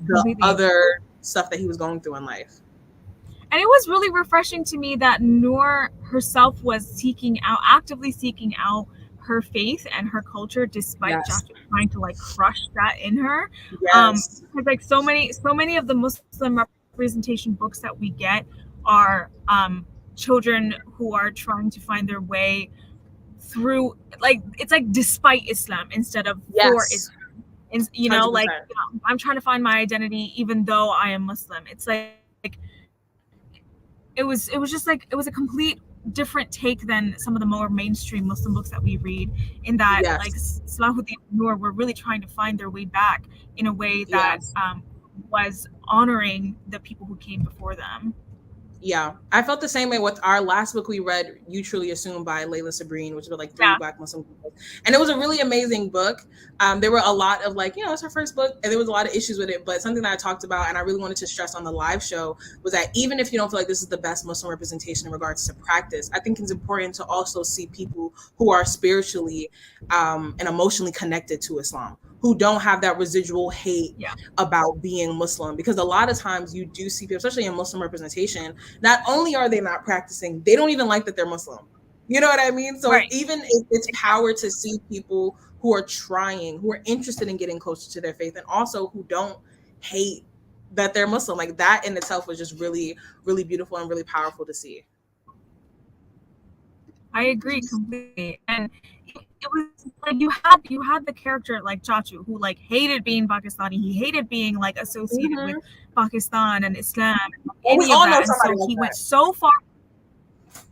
the other stuff that he was going through in life.
And it was really refreshing to me that Noor herself was actively seeking out her faith and her culture, despite Jachu trying to like crush that in her. Because like so many of the Muslim representation books that we get are children who are trying to find their way through, like, it's like despite Islam instead of for Islam. And, you know, 100%. Like, you know, I'm trying to find my identity even though I am Muslim. It's like it was just like, it was a complete different take than some of the more mainstream Muslim books that we read, in that like Salahuddin and Noor were really trying to find their way back in a way that was honoring the people who came before them.
Yeah, I felt the same way with our last book we read, You Truly Assume by Layla Sabrine, which was like 3 Black Muslim girls. And it was a really amazing book. There were a lot of like, you know, it's her first book and there was a lot of issues with it, but something that I talked about and I really wanted to stress on the live show was that even if you don't feel like this is the best Muslim representation in regards to practice, I think it's important to also see people who are spiritually and emotionally connected to Islam, who don't have that residual hate about being Muslim. Because a lot of times you do see people, especially in Muslim representation, not only are they not practicing, they don't even like that they're Muslim. You know what I mean? So even it's power to see people who are trying, who are interested in getting closer to their faith, and also who don't hate that they're Muslim. Like that in itself was just really, really beautiful and really powerful to see.
I agree completely. And it was like you had the character like Chachu, who like hated being Pakistani. He hated being like associated with Pakistan and Islam and any of that. And so he went so far.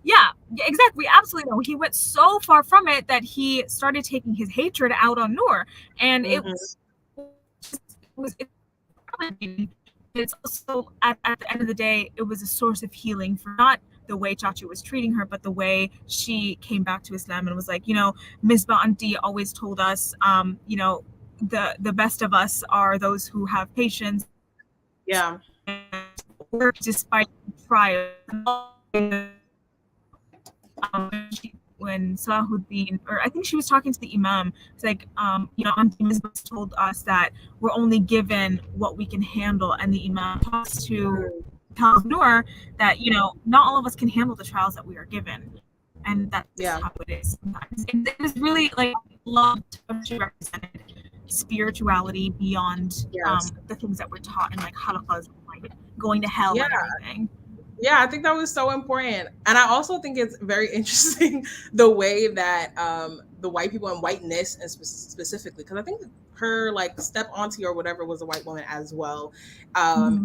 Yeah, exactly. We absolutely know. He went so far from it that he started taking his hatred out on Noor. And it's also at the end of the day, it was a source of healing for not the way Chachu was treating her, but the way she came back to Islam and was like, you know, Misbah auntie always told us, you know, the best of us are those who have patience.
Yeah.
Work despite trials. When Salahuddin, or I think she was talking to the Imam, it's like, you know, Auntie Misbah told us that we're only given what we can handle, and the Imam talks to Noor that, you know, not all of us can handle the trials that we are given, and that's how it is sometimes. And it was really like loved how she represented spirituality beyond the things that we're taught in like halaqas, like going to hell and everything.
Yeah, I think that was so important. And I also think it's very interesting the way that the white people and whiteness, and specifically, because I think her like step auntie or whatever was a white woman as well,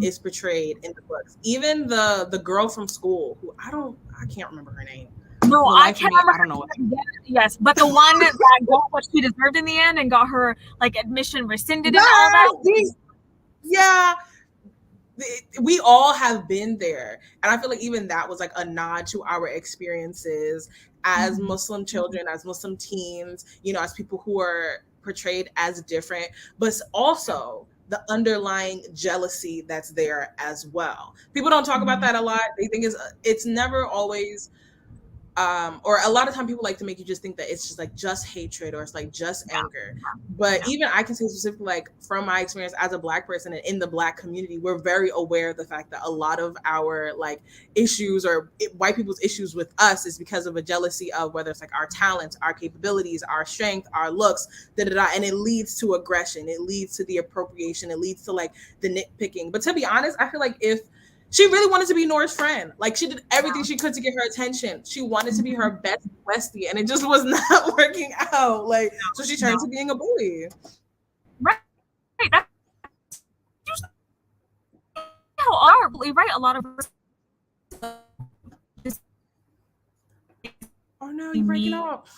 is portrayed in the books. Even the girl from school, who I can't remember her name.
No, I can't remember. I don't know. Yes, but the one that got what she deserved in the end and got her like admission rescinded and all that.
Yeah. We all have been there, and I feel like even that was like a nod to our experiences as Muslim children, as Muslim teens, you know, as people who are portrayed as different, but also the underlying jealousy that's there as well. People don't talk about that a lot. They think it's never always or a lot of time people like to make you just think that it's just like just hatred or it's like just anger. But even I can say specifically, like from my experience as a Black person and in the Black community, we're very aware of the fact that a lot of our like issues or white people's issues with us is because of a jealousy of whether it's like our talents, our capabilities, our strength, our looks, and it leads to aggression, it leads to the appropriation, it leads to like the nitpicking. But to be honest, I feel like if she really wanted to be Noor's friend. Like she did everything she could to get her attention. She wanted to be her best bestie, and it just was not working out. Like so, she turned to being a bully.
Right. That's how our bully. Right. A lot of.
Oh no, you're breaking up.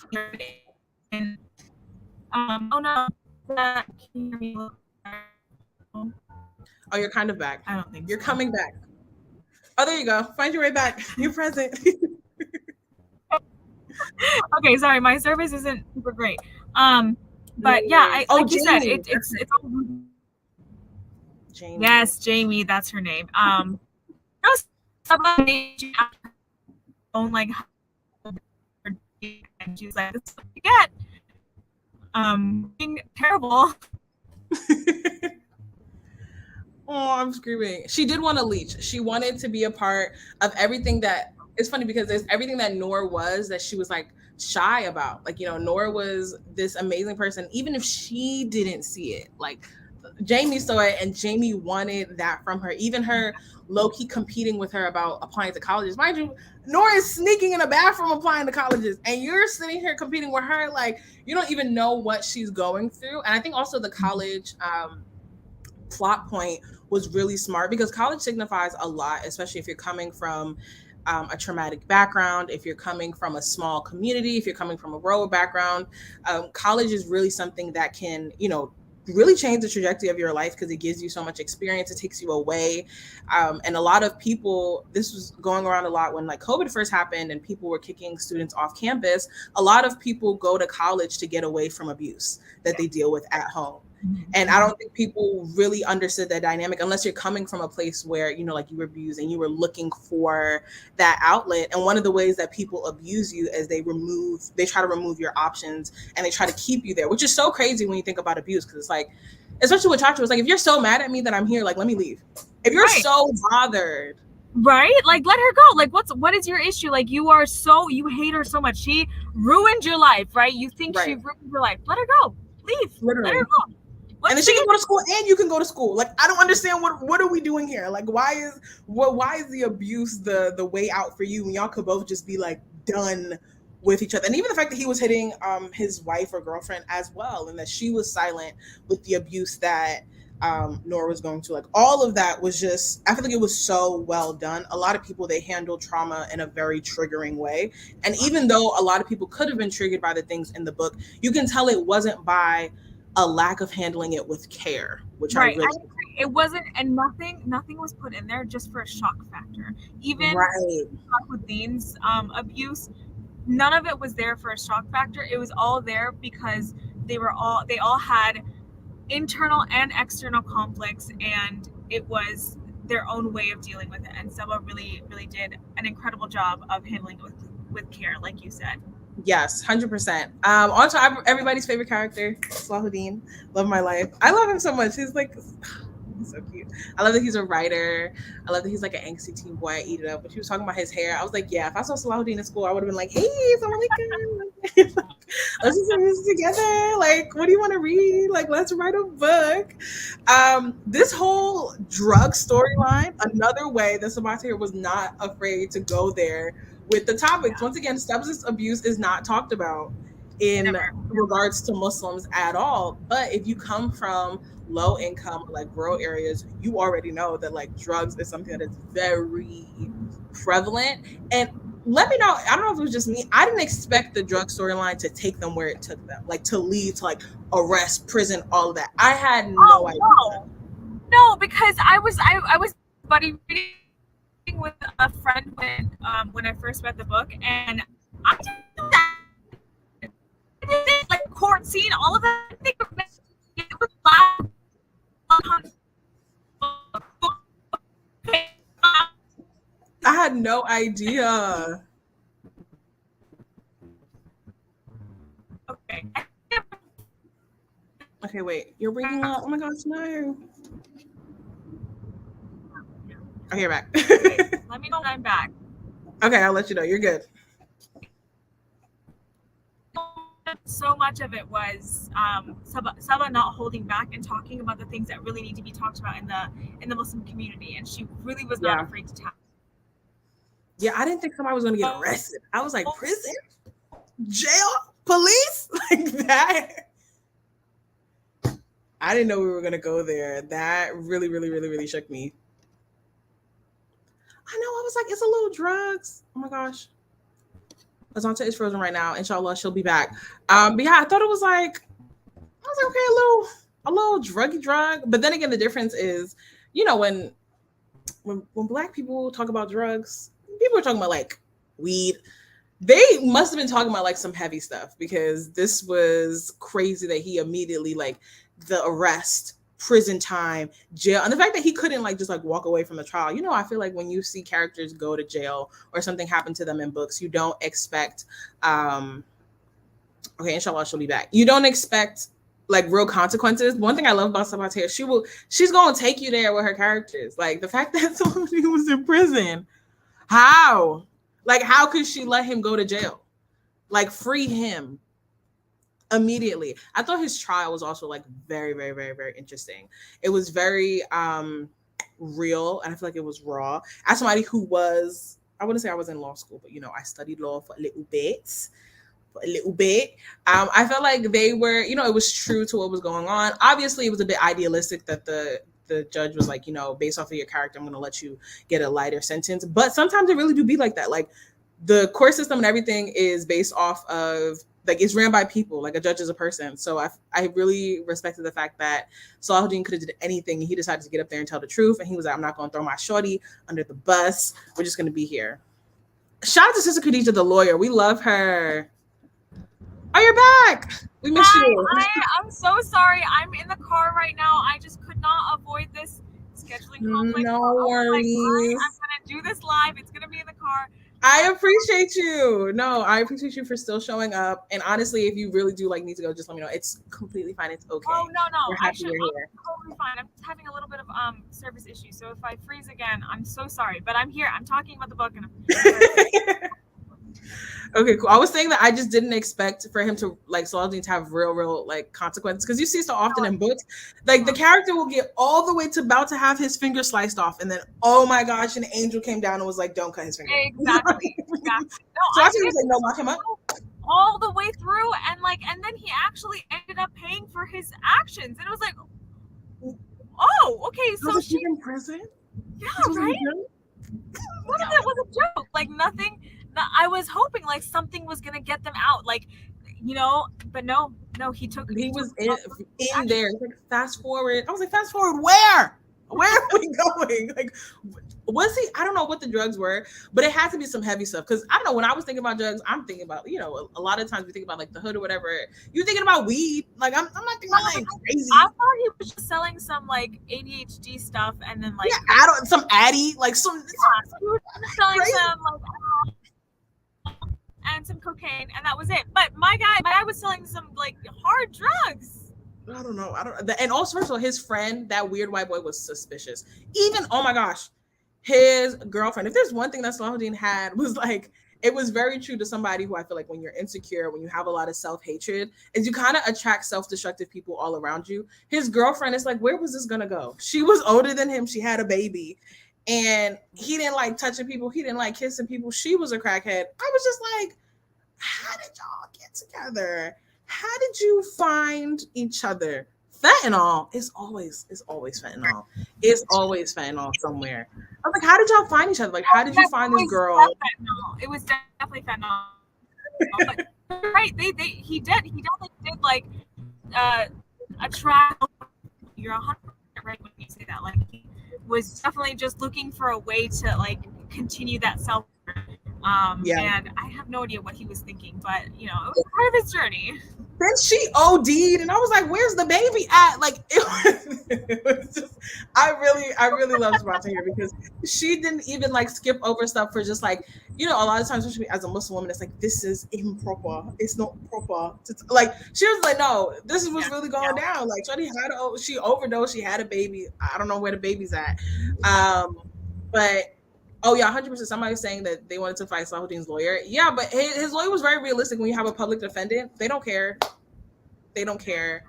And oh no, can you hear me?
Oh, you're kind of back.
I don't think
you're coming back. Oh, there you go. Find your way back. You're present.
Okay, sorry, my service isn't super great. But yeah, like you said,
Jamie.
it's all
Jamie.
yes, Jamie, that's her name. Own like, and she's like, "This is what you get." Being terrible.
Oh, I'm screaming. She did want to leech. She wanted to be a part of everything that it's funny because there's everything that Noor was that she was like shy about. Like, Noor was this amazing person, even if she didn't see it. Like Jamie saw it and Jamie wanted that from her. Even her low-key competing with her about applying to colleges. Mind you, Noor is sneaking in a bathroom applying to colleges, and you're sitting here competing with her like you don't even know what she's going through. And I think also the college plot point was really smart because college signifies a lot, especially if you're coming from a traumatic background, if you're coming from a small community, if you're coming from a rural background. College is really something that can, really change the trajectory of your life because it gives you so much experience. It takes you away. And a lot of people, this was going around a lot when like COVID first happened and people were kicking students off campus. A lot of people go to college to get away from abuse that they deal with at home. And I don't think people really understood that dynamic unless you're coming from a place where, like you were abused and you were looking for that outlet. And one of the ways that people abuse you is they try to remove your options and they try to keep you there, which is so crazy when you think about abuse. Cause it's like, especially with Chacha, it's like, if you're so mad at me that I'm here, like, let me leave. If you're so bothered.
Right? Like, let her go. Like, what is your issue? Like, you hate her so much. She ruined your life, right? You think she ruined your life. Let her go. Leave.
Literally.
Let her go.
And then she can go to school and you can go to school. Like, I don't understand what are we doing here? Like, why is the abuse the way out for you when y'all could both just be like done with each other? And even the fact that he was hitting his wife or girlfriend as well, and that she was silent with the abuse that Noor was going to, like, all of that was just, I feel like it was so well done. A lot of people, they handle trauma in a very triggering way. And even though a lot of people could have been triggered by the things in the book, you can tell it wasn't by a lack of handling it with care, which I really
it wasn't, and nothing was put in there just for a shock factor. Even with Dean's abuse, none of it was there for a shock factor. It was all there because they all had internal and external conflicts, and it was their own way of dealing with it. And Sabaa really, really did an incredible job of handling it with care, like you said.
Yes, 100%. Also, everybody's favorite character, Salahuddin. Love my life. I love him so much. He's like, he's so cute. I love that he's a writer. I love that he's like an angsty teen boy. I eat it up. But she was talking about his hair. I was like, yeah, if I saw Salahuddin in school, I would have been like, hey, Assalamualaikum. Let's just do this together. Like, what do you want to read? Like, let's write a book. This whole drug storyline, another way that Sabaa Tahir was not afraid to go there with the topics. Once again, substance abuse is not talked about in regards to Muslims at all. But if you come from low income, like rural areas, you already know that like drugs is something that is very prevalent. And let me know, I don't know if it was just me, I didn't expect the drug storyline to take them where it took them, like to lead to like arrest, prison, all of that. I had no idea.
No, because I was buddy reading with a friend when I first read the book, and I did that. Like court scene, all of that. It was loud.
I had no idea.
Okay.
Okay, wait. You're breaking up. Oh my gosh, no. Okay, you're back.
Okay, let me know when I'm back.
Okay, I'll let you know. You're good.
So much of it was Sabaa not holding back and talking about the things that really need to be talked about in the Muslim community, and she really was not afraid to talk.
Yeah, I didn't think somebody was going to get arrested. I was like, prison, jail, police, like that. I didn't know we were going to go there. That really, really, really, really shook me. I know. I was like, it's a little drugs. Oh my gosh. Azanta is frozen right now. Inshallah, she'll be back. But yeah, I thought it was like, I was like, okay, a little druggy drug. But then again, the difference is, you know, when Black people talk about drugs, people are talking about like weed. They must have been talking about like some heavy stuff because this was crazy that he immediately like the arrest, prison time, jail, and the fact that he couldn't like just like walk away from the trial. You know, I feel like when you see characters go to jail or something happen to them in books, you don't expect okay, inshallah she'll be back. You don't expect like real consequences. One thing I love about Sabaa Tahir, she's gonna take you there with her characters. Like the fact that somebody was in prison. How? Like, how could she let him go to jail? Like, free him immediately. I thought his trial was also like very, very, very, very interesting. It was very real, and I feel like it was raw. As somebody who was, I wouldn't say I was in law school, but you know, I studied law for a little bit. I felt like they were, you know, it was true to what was going on. Obviously, it was a bit idealistic that the judge was like, you know, based off of your character, I'm going to let you get a lighter sentence. But sometimes it really do be like that. Like the court system and everything is based off of like it's ran by people. Like a judge is a person. So I really respected the fact that Salahuddin could have did anything. And he decided to get up there and tell the truth. And he was like, I'm not going to throw my shorty under the bus. We're just going to be here. Shout out to Sister Khadija, the lawyer. We love her. Oh, you're back. We missed you.
I'm so sorry. I'm in the car right now. I just could not avoid this scheduling conflict.
No worries.
I'm going to do this live. It's going to be in the car.
I appreciate you. No, I appreciate you for still showing up. And honestly, if you really do like need to go, just let me know. It's completely fine. It's okay.
Oh, no.
We're happy you're here.
I'm totally fine. I'm just having a little bit of service issues. So if I freeze again, I'm so sorry. But I'm here. I'm talking about the book. And
Okay, cool. I was saying that I just didn't expect for him to like Salahuddin to have real like consequences because you see so often in books, like the character will get all the way to about to have his finger sliced off, and then oh my gosh, an angel came down and was like, "Don't cut his finger."
Exactly. No,
so I was like, "No, lock him up."
All the way through, and then he actually ended up paying for his actions, and it was like, oh, okay, so
was she in prison?
Yeah, right. What if it was a joke? Like nothing. I was hoping like something was gonna get them out, like, you know, but no, he
was in there. Like fast forward. I was like, fast forward where? Where are we going? Like, was he? I don't know what the drugs were, but it had to be some heavy stuff. Because I don't know. When I was thinking about drugs, I'm thinking about, you know, a lot of times we think about like the hood or whatever. You're thinking about weed. Like I'm not thinking about like crazy.
I thought he was just selling some like ADHD stuff, and then like
some Addy, like some.
Yeah, he was selling some like. And some cocaine, and that was it. But my guy was selling some like hard drugs.
I don't know. And also, first of all, his friend, that weird white boy, was suspicious. Even, oh my gosh, his girlfriend. If there's one thing that Salahuddin had, was like, it was very true to somebody who I feel like when you're insecure, when you have a lot of self-hatred, is you kind of attract self-destructive people all around you. His girlfriend is like, where was this gonna go? She was older than him. She had a baby. And he didn't like touching people. He didn't like kissing people. She was a crackhead. I was just like, how did y'all get together? How did you find each other? Fentanyl is always fentanyl. It's always fentanyl somewhere. I was like, how did y'all find each other? Like, how did you find this girl?
It was definitely fentanyl. But, right, he definitely did like a track. You're 100% right when you say that. Like, he was definitely just looking for a way to like continue that self. And I have no idea what he was thinking, but you know, it was part of his journey.
Then she OD'd, and I was like, "Where's the baby at?" Like, it was just, I really love Sabaa Tahir because she didn't even like skip over stuff for just like, you know, a lot of times, especially as a Muslim woman, it's like, this is improper. It's not proper. Like, she was like, no, this is what's really going down. Like, she overdosed. She had a baby. I don't know where the baby's at, but. Oh yeah, 100%. Somebody was saying that they wanted to fight Salahuddin's lawyer. Yeah, but his lawyer was very realistic. When you have a public defendant, they don't care. They don't care.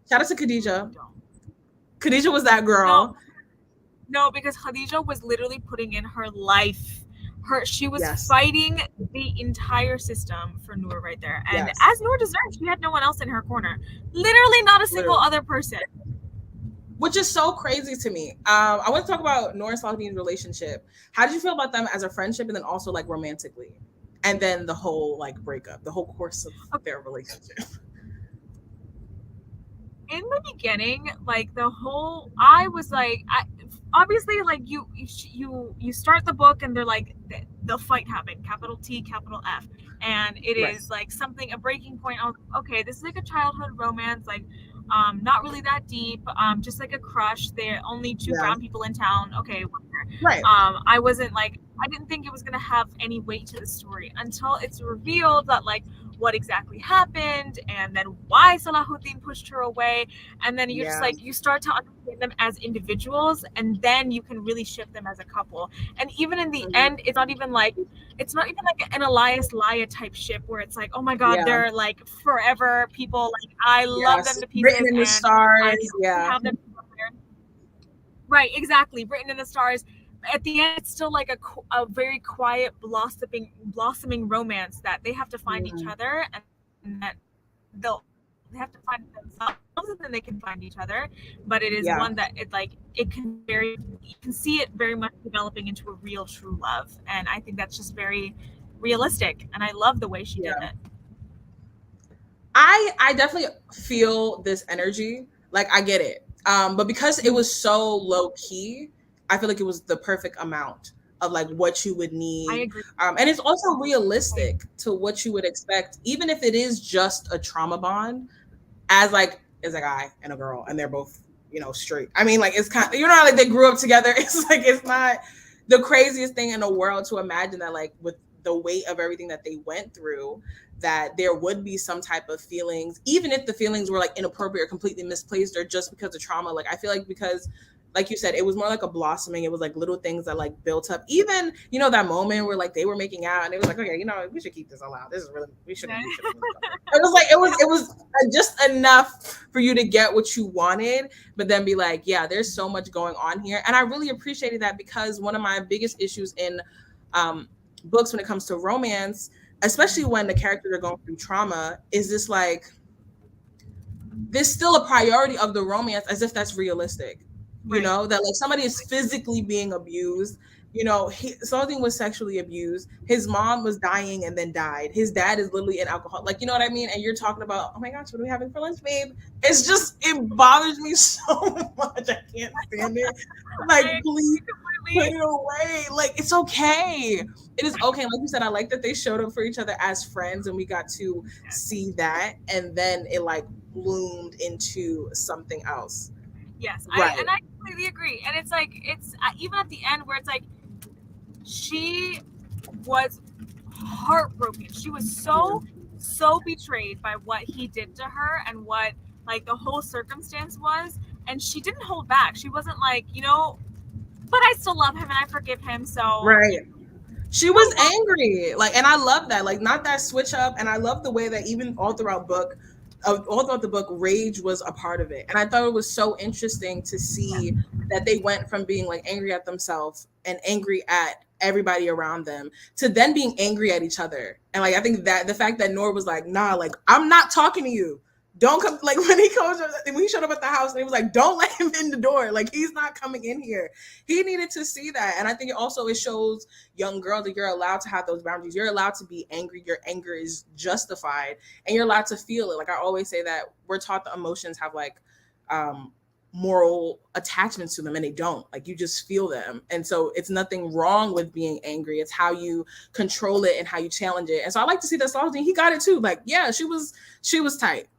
Shout out to Khadija. Khadija was that girl.
No, because Khadija was literally putting in her life. She was fighting the entire system for Noor right there. And as Noor deserved, she had no one else in her corner. Literally not a single other person.
Which is so crazy to me. I want to talk about Noor and Salahuddin's relationship. How did you feel about them as a friendship, and then also like romantically, and then the whole like breakup, the whole course of their relationship?
in the beginning, like the whole, I was like, obviously, like you start the book and they're like the fight happened, capital T, capital F, and it
Right.
is like something, a breaking point. I was like, okay, this is like a childhood romance, like not really that deep, just like a crush. They're only two
Yeah.
brown people in town. Okay, whatever.
Right.
I wasn't like, I didn't think it was gonna have any weight to the story until it's revealed that like what exactly happened and then why Salahuddin pushed her away, and then you're just
Yeah.
like, you start to understand them as individuals, and then you can really ship them as a couple. And even in the end, it's not even like an Elias Laya type ship where it's like, oh my god,
Yeah.
they're like forever people, like I love them
Yes.
to pieces
Written in the
and I
stars. Yeah.
have them together. Right, exactly, written in the stars. At the end, it's still like a very quiet blossoming romance that they have to find each other, and that they have to find themselves, and then they can find each other. But it is one that it can very, you can see it very much developing into a real true love, and I think that's just very realistic, and I love the way she did it.
I definitely feel this energy. Like I get it. But because it was so low key, I feel like it was the perfect amount of like what you would need.
I agree.
And it's also realistic to what you would expect, even if it is just a trauma bond, as a guy and a girl, and they're both, straight. I mean, like it's kind of, like they grew up together. It's like it's not the craziest thing in the world to imagine that, like, with the weight of everything that they went through, that there would be some type of feelings, even if the feelings were like inappropriate or completely misplaced or just because of trauma. Like I feel like, because like you said, it was more like a blossoming. It was like little things that like built up. Even, that moment where like they were making out and it was like, okay, we should keep this allowed. This is really, we shouldn't. It was like, it was just enough for you to get what you wanted, but then be like, yeah, there's so much going on here. And I really appreciated that, because one of my biggest issues in books when it comes to romance, especially when the characters are going through trauma, is this like, there's still a priority of the romance as if that's realistic. Right. That like somebody is physically being abused. Something was sexually abused. His mom was dying and then died. His dad is literally an alcoholic. Like, you know what I mean? And you're talking about, oh my gosh, what are we having for lunch, babe? It's just, it bothers me so much. I can't stand it. Like, please put it away. Like, it's okay. It is okay. Like you said, I like that they showed up for each other as friends, and we got to see that. And then it like bloomed into something else.
Yes, right. I completely agree. And it's like, it's even at the end where it's like, she was heartbroken. She was so betrayed by what he did to her and what like the whole circumstance was, and she didn't hold back. She wasn't like, but I still love him and I forgive him. So
right. She was angry. Like, and I love that. Like, not that switch up. And I love the way that even all throughout the book, rage was a part of it. And I thought it was so interesting to see that they went from being like angry at themselves and angry at everybody around them to then being angry at each other. And like, I think that the fact that Noor was like, nah, like, I'm not talking to you. Don't come. Like when he showed up at the house and he was like, don't let him in the door. Like, he's not coming in here. He needed to see that. And I think it shows young girls that you're allowed to have those boundaries. You're allowed to be angry. Your anger is justified and you're allowed to feel it. Like I always say that we're taught the emotions have like moral attachments to them, and they don't. Like, you just feel them. And so it's nothing wrong with being angry. It's how you control it and how you challenge it. And so I like to see that Salahuddin, he got it too. Like, yeah, she was tight.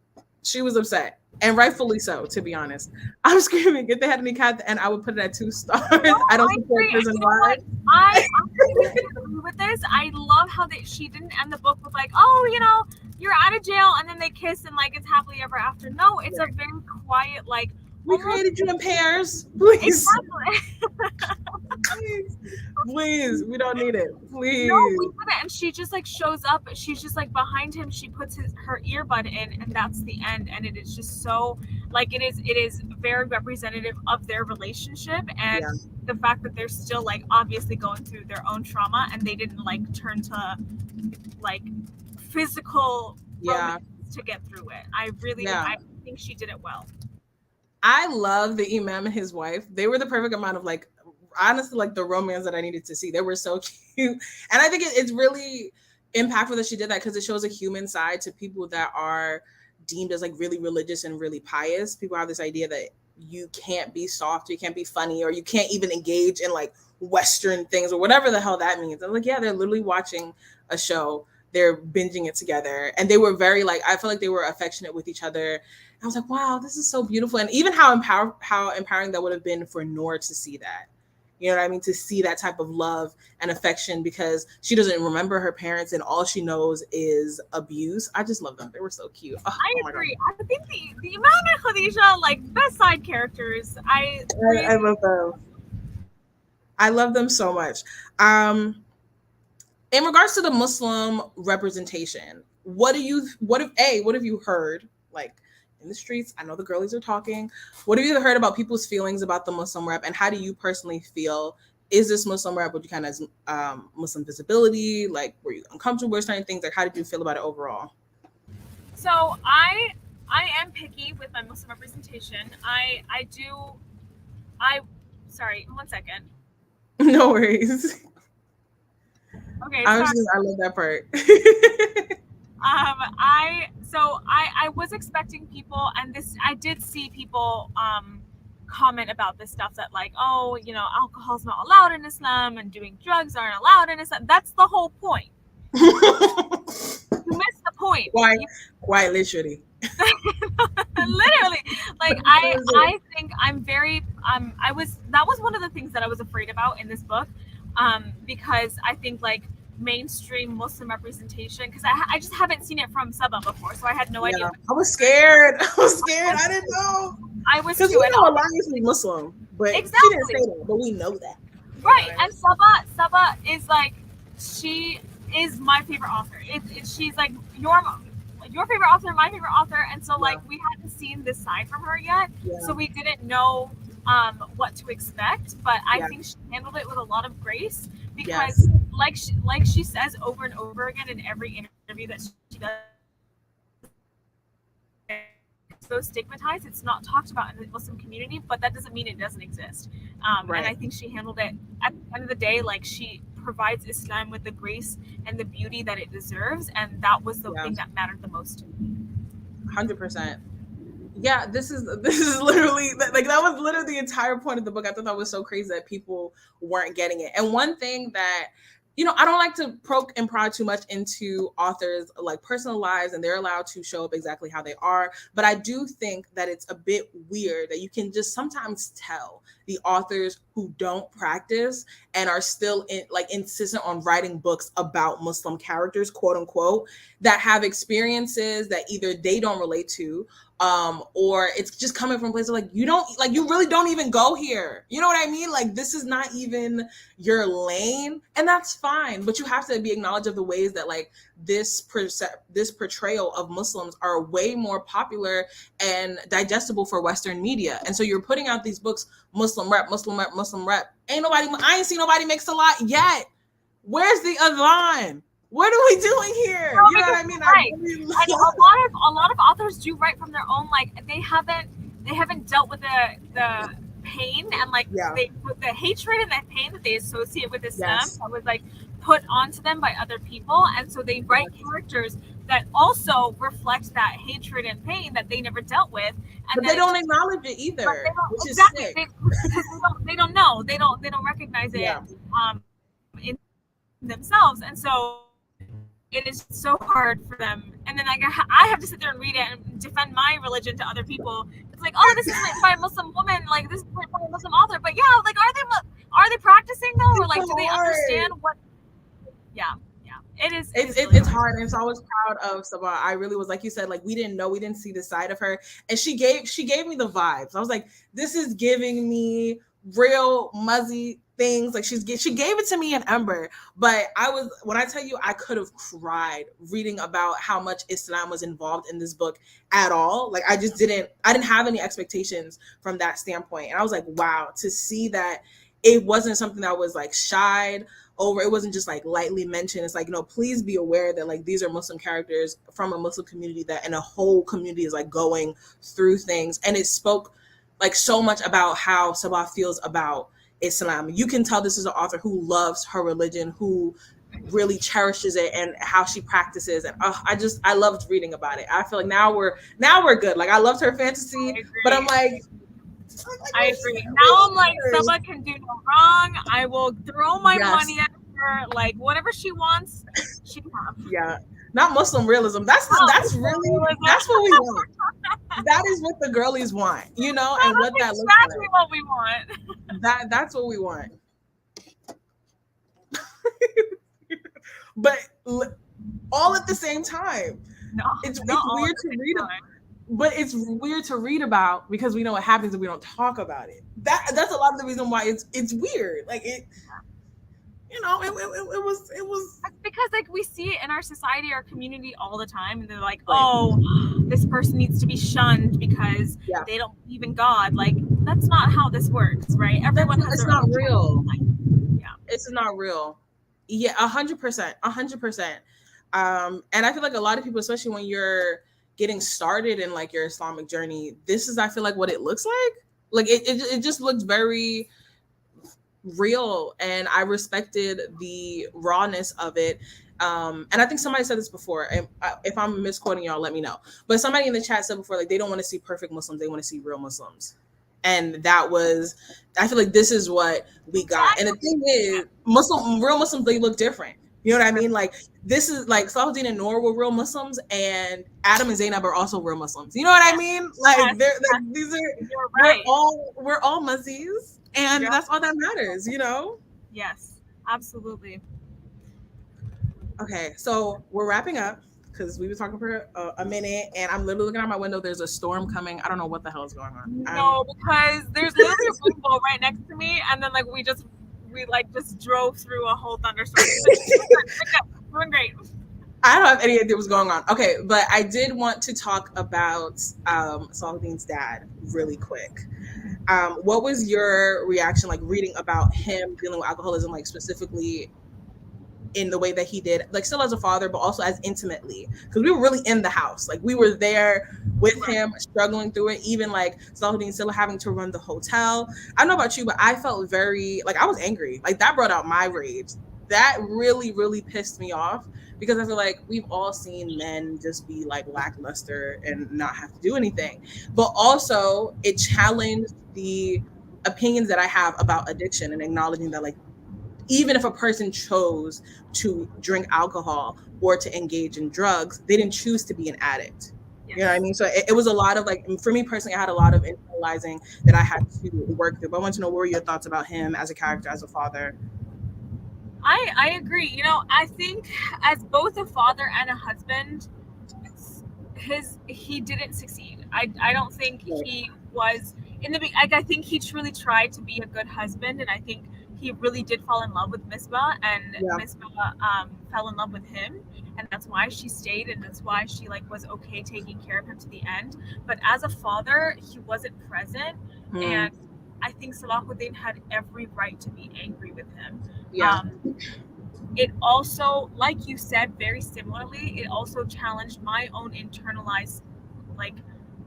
She was upset, and rightfully so, to be honest. I'm screaming, if they had any cat, and I would put it at 2 stars. No, I don't support prison wide.
I agree with this. I love how she didn't end the book with like, oh, you're out of jail, and then they kiss and like it's happily ever after. No, it's a very quiet, like,
we created you in pairs. Please.
Exactly.
Please, we don't need it. Please.
No, we didn't. And she just like shows up. She's just like behind him. She puts her earbud in, and that's the end. And it is just so like it is very representative of their relationship, and the fact that they're still like obviously going through their own trauma, and they didn't like turn to like physical romance to get through it. I think she did it well.
I love the Imam and his wife. They were the perfect amount of like, honestly, like the romance that I needed to see. They were so cute. And I think it's really impactful that she did that, because it shows a human side to people that are deemed as like really religious and really pious, people have this idea that you can't be soft, you can't be funny, or you can't even engage in like Western things or whatever the hell that means. I'm like, yeah, they're literally watching a show, they're binging it together, and they were very like, I feel like they were affectionate with each other. I was like, wow, this is so beautiful. And even how empowering that would have been for Noor to see that. You know what I mean? To see that type of love and affection, because she doesn't remember her parents and all she knows is abuse. I just love them. They were so cute. Oh,
I agree. I think the Imam and Khadijah, like, best side characters.
I love them. I love them so much. In regards to the Muslim representation, what have you heard, like, in the streets? I know the girlies are talking. What have you heard about people's feelings about the Muslim rep, and how do you personally feel? Is this Muslim rep, would you kind of Muslim visibility? Like, were you uncomfortable with certain things? Like, how did you feel about it overall?
So I am picky with my Muslim representation. Sorry, 1 second.
No worries.
Okay,
I love that part.
I was expecting people, and I did see people comment about this stuff, that like, oh, alcohol's not allowed in Islam and doing drugs aren't allowed in Islam. That's the whole point. You missed the point.
Why literally?
Literally, like, I think I'm very that was one of the things that I was afraid about in this book, because I think, like, mainstream Muslim representation, because I just haven't seen it from Sabaa before, so I had no idea.
I was scared. I didn't know.
I was
because we know Alana used to be Muslim, but
exactly.
She didn't say that, but we know that.
Right, and Sabaa is like, she is my favorite author. She's like your favorite author, my favorite author, and so like we hadn't seen this side from her yet, so we didn't know what to expect. But I think she handled it with a lot of grace, because like she says over and over again in every interview that she does, it's so stigmatized, it's not talked about in the Muslim community, but that doesn't mean it doesn't exist. And I think she handled it, at the end of the day, like, she provides Islam with the grace and the beauty that it deserves, and that was the thing that mattered the most to me.
100%. Yeah, this is literally, like, that was literally the entire point of the book. I thought that was so crazy that people weren't getting it. And one thing that, I don't like to poke and prod too much into authors' like personal lives, and they're allowed to show up exactly how they are. But I do think that it's a bit weird that you can just sometimes tell the authors who don't practice and are still insistent on writing books about Muslim characters, quote unquote, that have experiences that either they don't relate to, or it's just coming from places like, you really don't even go here. You know what I mean? Like, this is not even your lane, and that's fine. But you have to be acknowledged of the ways that, like, this portrayal of Muslims are way more popular and digestible for Western media. And so you're putting out these books, Muslim rep. I ain't seen nobody make salat yet. Where's the adhan? What are we doing here? You know what I mean?
Right. And a lot of authors do write from their own, like, they haven't dealt with the pain and like the hatred and the pain that they associate with Islam that was like put onto them by other people, and so they write characters that also reflect that hatred and pain that they never dealt with, and
but they don't acknowledge it either. Which
exactly,
is sick.
They don't know, they don't recognize it in themselves, and so it is so hard for them. And then I have to sit there and read it and defend my religion to other people. It's like, oh, this is written by a Muslim woman, like, this is written by a Muslim author. But yeah, like, are they practicing though, or like, do they understand what? Yeah. It's
hard, and so I was proud of Sabaa. I really was, like you said, like, we didn't see the side of her, and she gave me the vibes. I was like, this is giving me real Muzzy things. Like, she gave it to me in Ember, but when I tell you, I could have cried reading about how much Islam was involved in this book at all. Like, I didn't have any expectations from that standpoint, and I was like, wow, to see that it wasn't something that was like shied over. It wasn't just like lightly mentioned. It's like, please be aware that, like, these are Muslim characters from a Muslim community that, and a whole community is like going through things, and it spoke like so much about how Sabaa feels about Islam. You can tell this is an author who loves her religion, who really cherishes it and how she practices. And I loved reading about it. I feel like now we're good. Like I loved her fantasy, but I'm like
I agree. Now I'm like, Sabaa can do no wrong. I will throw my money at her. Like whatever she wants, she can have.
Yeah, not Muslim realism. That's what we want. That is what the girlies want, you know, and what that looks like.
Exactly what we want.
That's what we want. But all at the same time.
No,
it's weird to read about. But it's weird to read about because we know what happens if we don't talk about it. That's a lot of the reason why it's weird. Like it, you know, it was.
That's because like we see it in our society, our community all the time, and they're like, oh, this person needs to be shunned because they don't believe in God. Like that's not how this works, right? Everyone has.
It's not real. It's not real. Yeah, 100%, 100%. And I feel like a lot of people, especially when you're getting started in like your Islamic journey, this is, I feel like, what it looks like. Like it just looks very real, and I respected the rawness of it. And I think somebody said this before, and if I'm misquoting y'all, let me know. But somebody in the chat said before, like they don't want to see perfect Muslims, they want to see real Muslims. And that was, I feel like this is what we got. And the thing is, real Muslims, they look different. You know what I mean? Like this is like Salahuddin and Noor were real Muslims, and Adam and Zainab are also real Muslims. You know what I mean? Like these are we're all Muzzies, and that's all that matters. You know?
Yes, absolutely.
Okay, so we're wrapping up because we've been talking for a minute, and I'm literally looking out my window. There's a storm coming. I don't know what the hell is going on.
No, because there's literally a rainbow right next to me, and then like we just drove through a whole thunderstorm. Doing great.
I don't have any idea what's going on. Okay, but I did want to talk about Salahuddin's dad really quick. What was your reaction, like reading about him dealing with alcoholism, like specifically in the way that he did, like still as a father, but also as intimately? Because we were really in the house. Like we were there with him, struggling through it, even like Salahuddin still having to run the hotel. I don't know about you, but I felt very, like I was angry. Like that brought out my rage. That really, really pissed me off because I feel like we've all seen men just be like lackluster and not have to do anything. But also it challenged the opinions that I have about addiction and acknowledging that like even if a person chose to drink alcohol or to engage in drugs, they didn't choose to be an addict. Yes. You know what I mean? So it was a lot of like, for me personally, I had a lot of internalizing that I had to work through. But I want to know, what were your thoughts about him as a character, as a father?
I agree. You know, I think as both a father and a husband, he didn't succeed. I don't think he was in the I think he truly tried to be a good husband, and I think he really did fall in love with Misbah, and Misbah fell in love with him, and that's why she stayed, and that's why she like was okay taking care of him to the end. But as a father, he wasn't present, and I think Salahuddin had every right to be angry with him. It also, like you said, very similarly, it also challenged my own internalized like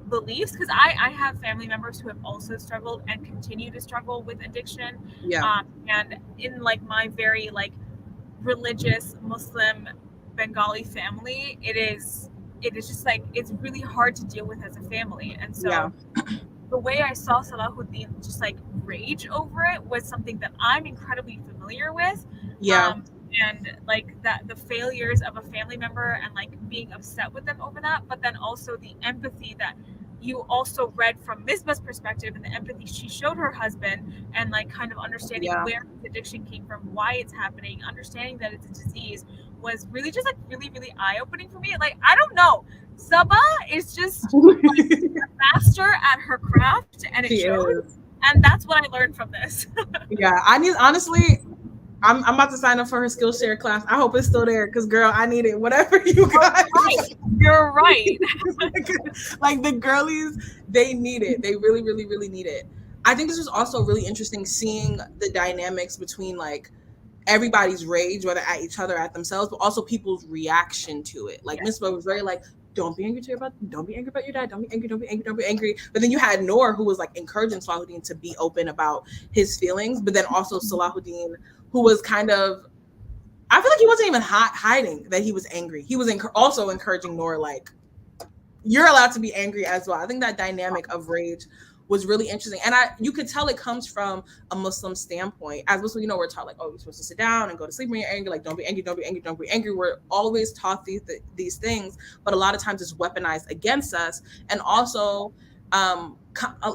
beliefs, because I have family members who have also struggled and continue to struggle with addiction. And in like my very like religious Muslim Bengali family, it is just like it's really hard to deal with as a family. And so the way I saw Salahuddin just like rage over it was something that I'm incredibly familiar with. And like that, the failures of a family member and like being upset with them over that, but then also the empathy that you also read from Misbah's perspective and the empathy she showed her husband, and like kind of understanding where his addiction came from, why it's happening, understanding that it's a disease, was really just like really, really eye-opening for me. Like, I don't know, Sabaa is just like a master at her craft, and it shows. And that's what I learned from this.
Honestly, I'm about to sign up for her Skillshare class. I hope it's still there, because girl, I need it. Whatever you got.
You're right.
Like the girlies, they need it. They really, really, really need it. I think this was also really interesting, seeing the dynamics between like everybody's rage, whether at each other, at themselves, but also people's reaction to it. Like Misbah was very like, don't be angry don't be angry about your dad. Don't be angry. Don't be angry. Don't be angry. But then you had Noor, who was like encouraging Salahuddin to be open about his feelings, but then also Salahuddin, who was kind of I feel like he wasn't even hiding that he was angry. He was also encouraging Noor, like, you're allowed to be angry as well. I think that dynamic of rage was really interesting. And you could tell it comes from a Muslim standpoint. As Muslim, you know, we're taught like, oh, you're supposed to sit down and go to sleep when you're angry. Like, don't be angry, don't be angry, don't be angry. We're always taught these things, but a lot of times it's weaponized against us. And also,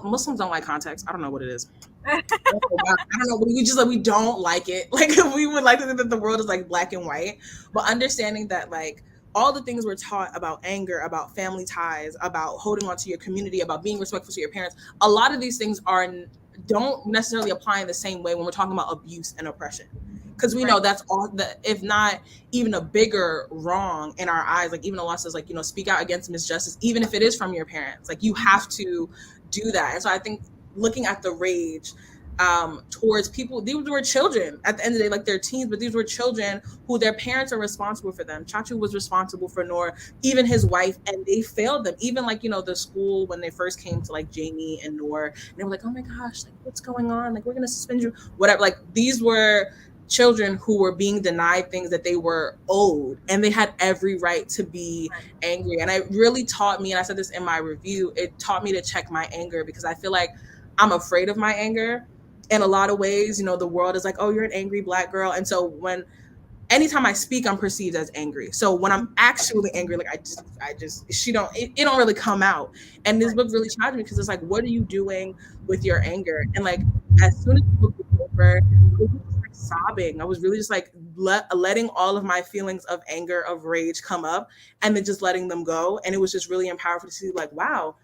Muslims don't like context. I don't know what it is. I don't know. We just like, we don't like it. Like, we would like to think that the world is like black and white, but understanding that like all the things we're taught about anger, about family ties, about holding on to your community, about being respectful to your parents, a lot of these things don't necessarily apply in the same way when we're talking about abuse and oppression. Because we know that's all if not even a bigger wrong in our eyes. Like, even Allah says, like, you know, speak out against misjustice, even if it is from your parents. Like, you have to do that. And so I think looking at the rage towards people, these were children at the end of the day, like, they're teens, but these were children who their parents are responsible for them. Chachu was responsible for Noor, even his wife, and they failed them. Even like, you know, the school, when they first came to like Jamie and Noor, and they were like, oh my gosh, like, what's going on? Like, we're gonna suspend you, whatever. Like, these were children who were being denied things that they were owed, and they had every right to be angry. And it really taught me, and I said this in my review, it taught me to check my anger, because I feel like I'm afraid of my anger in a lot of ways. You know, the world is like, oh, you're an angry Black girl. And so anytime I speak, I'm perceived as angry. So when I'm actually angry, like, it don't really come out. And this book really challenged me, because it's like, what are you doing with your anger? And like, as soon as the book was over, I was just like sobbing. I was really just like letting all of my feelings of anger, of rage come up, and then just letting them go. And it was just really empowering to see, like, wow,